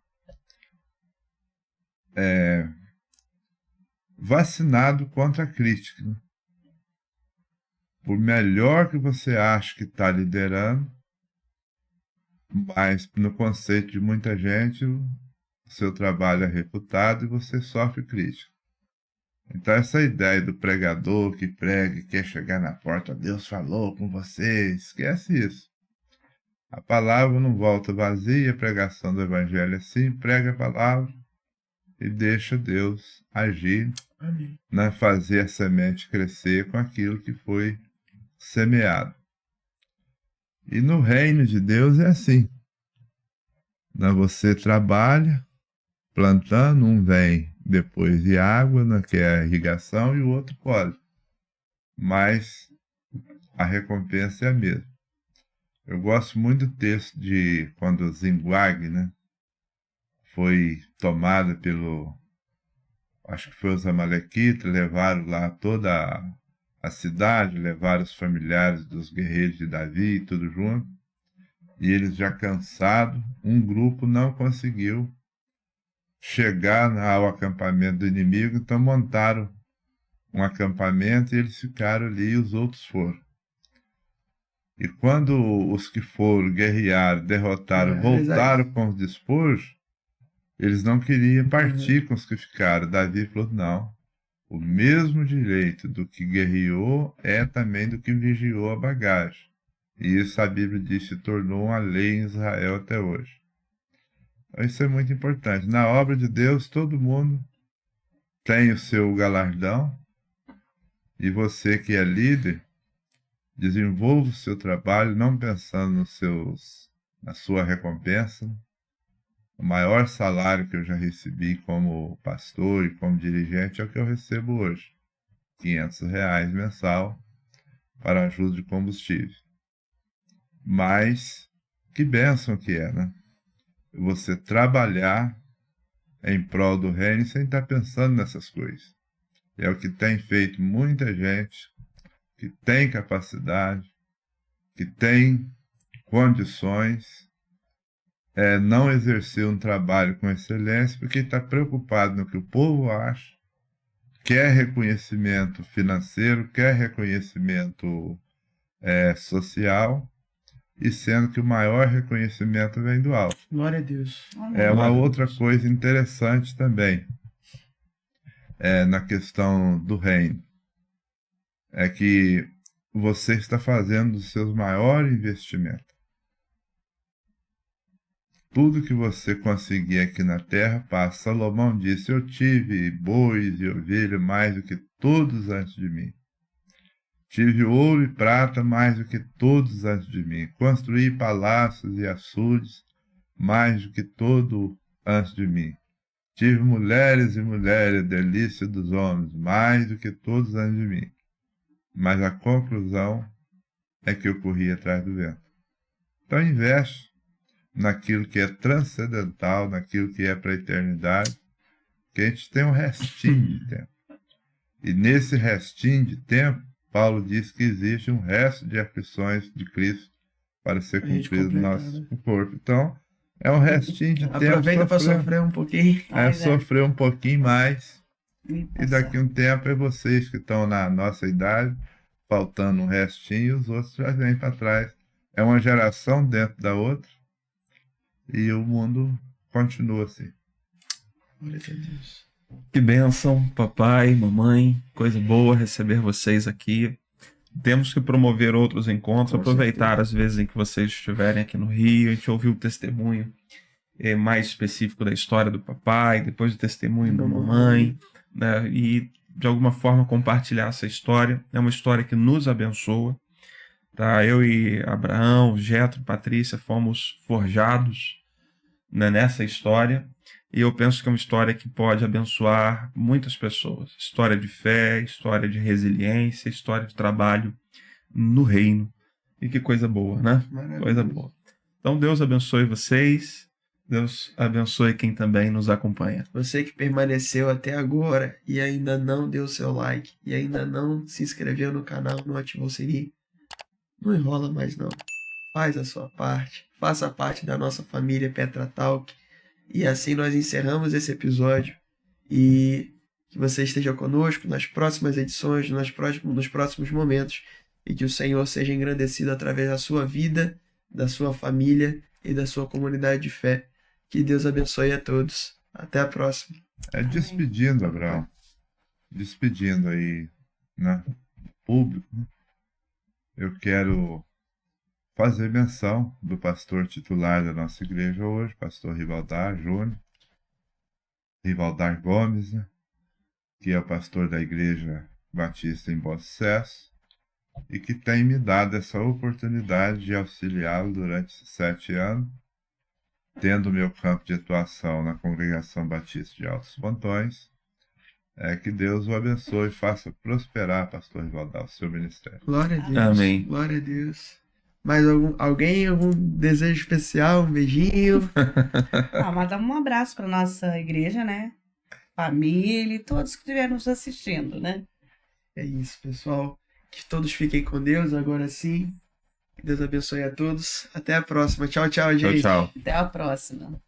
vacinado contra a crítica, né? Por melhor que você ache que está liderando, mas no conceito de muita gente, o seu trabalho é reputado e você sofre crítica. Então essa ideia do pregador que prega e quer chegar na porta, Deus falou com você, esquece isso. A palavra não volta vazia, a pregação do evangelho é assim, prega a palavra e deixa Deus agir, Amém. né, fazer a semente crescer com aquilo que foi semeado. E no reino de Deus é assim. Né, você trabalha plantando, um vem depois de água, né, que é a irrigação, e o outro colhe. Mas a recompensa é a mesma. Eu gosto muito do texto de quando Zimguag, né, foi tomada acho que foi os amalequitas, levaram lá toda a cidade, levaram os familiares dos guerreiros de Davi e tudo junto. E eles já cansados, um grupo não conseguiu chegar ao acampamento do inimigo, então montaram um acampamento e eles ficaram ali e os outros foram. E quando os que foram guerrear, derrotaram, voltaram com os despojos, eles não queriam partir com os que ficaram. Davi falou, não, o mesmo direito do que guerreou é também do que vigiou a bagagem. E isso a Bíblia diz, se tornou uma lei em Israel até hoje. Então isso é muito importante. Na obra de Deus, todo mundo tem o seu galardão. E você que é líder, desenvolva o seu trabalho não pensando na sua recompensa. O maior salário que eu já recebi como pastor e como dirigente é o que eu recebo hoje. R$500 mensal para ajuda de combustível. Mas que bênção que é, né? Você trabalhar em prol do reino sem estar pensando nessas coisas. É o que tem feito muita gente que tem capacidade, que tem condições, não exercer um trabalho com excelência porque está preocupado no que o povo acha, quer reconhecimento financeiro, quer reconhecimento social, e sendo que o maior reconhecimento vem do alto. Glória a Deus. Uma outra coisa interessante também, na questão do reino, é que você está fazendo os seus maiores investimentos. Tudo que você conseguir aqui na terra passa. Salomão disse, eu tive bois e ovelhas mais do que todos antes de mim. Tive ouro e prata mais do que todos antes de mim. Construí palácios e açudes mais do que todo antes de mim. Tive mulheres e mulheres, delícia dos homens, mais do que todos antes de mim. Mas a conclusão é que eu corri atrás do vento. Então investe naquilo que é transcendental, naquilo que é para a eternidade, que a gente tem um restinho de tempo. E nesse restinho de tempo, Paulo diz que existe um resto de aflições de Cristo para ser cumprido no nosso corpo. Então, é um restinho de tempo. Aproveita para sofrer um pouquinho. Sofrer um pouquinho mais. E daqui a um tempo é vocês que estão na nossa idade, faltando um restinho, os outros já vêm para trás. É uma geração dentro da outra. E o mundo continua assim. Glória a Deus. Que bênção, papai, mamãe, coisa boa receber vocês aqui. Temos que promover outros encontros, aproveitar as vezes em que vocês estiverem aqui no Rio, a gente ouviu o testemunho mais específico da história do papai, depois o testemunho da mamãe, né? E de alguma forma, compartilhar essa história. É uma história que nos abençoa. Tá? Eu e Abraão, Jetro, Patrícia fomos forjados, né, nessa história. E eu penso que é uma história que pode abençoar muitas pessoas. História de fé, história de resiliência, história de trabalho no reino. E que coisa boa, né? Maravilha. Coisa boa. Então, Deus abençoe vocês. Deus abençoe quem também nos acompanha. Você que permaneceu até agora e ainda não deu seu like e ainda não se inscreveu no canal, não ativou o sininho, não enrola mais não. Faz a sua parte, faça parte da nossa família Petra Talk. E assim nós encerramos esse episódio. E que você esteja conosco nas próximas edições, nos próximos momentos. E que o Senhor seja engrandecido através da sua vida, da sua família e da sua comunidade de fé. Que Deus abençoe a todos. Até a próxima. Despedindo, Abraão. Despedindo aí, né? Público. Eu quero fazer menção do pastor titular da nossa igreja hoje, pastor Rivaldar Júnior, Rivaldar Gomes, né? Que é o pastor da Igreja Batista em Bom Sucesso e que tem me dado essa oportunidade de auxiliá-lo durante esses 7 anos, tendo meu campo de atuação na Congregação Batista de Altos Pontões. Que Deus o abençoe e faça prosperar, pastor Rivaldar, o seu ministério. Glória a Deus. Amém. Glória a Deus. Mais algum desejo especial? Um beijinho? Mandar um abraço para nossa igreja, né? Família e todos que estiveram nos assistindo, né? É isso, pessoal. Que todos fiquem com Deus agora sim. Que Deus abençoe a todos. Até a próxima. Tchau, tchau, gente. Tchau, tchau. Até a próxima.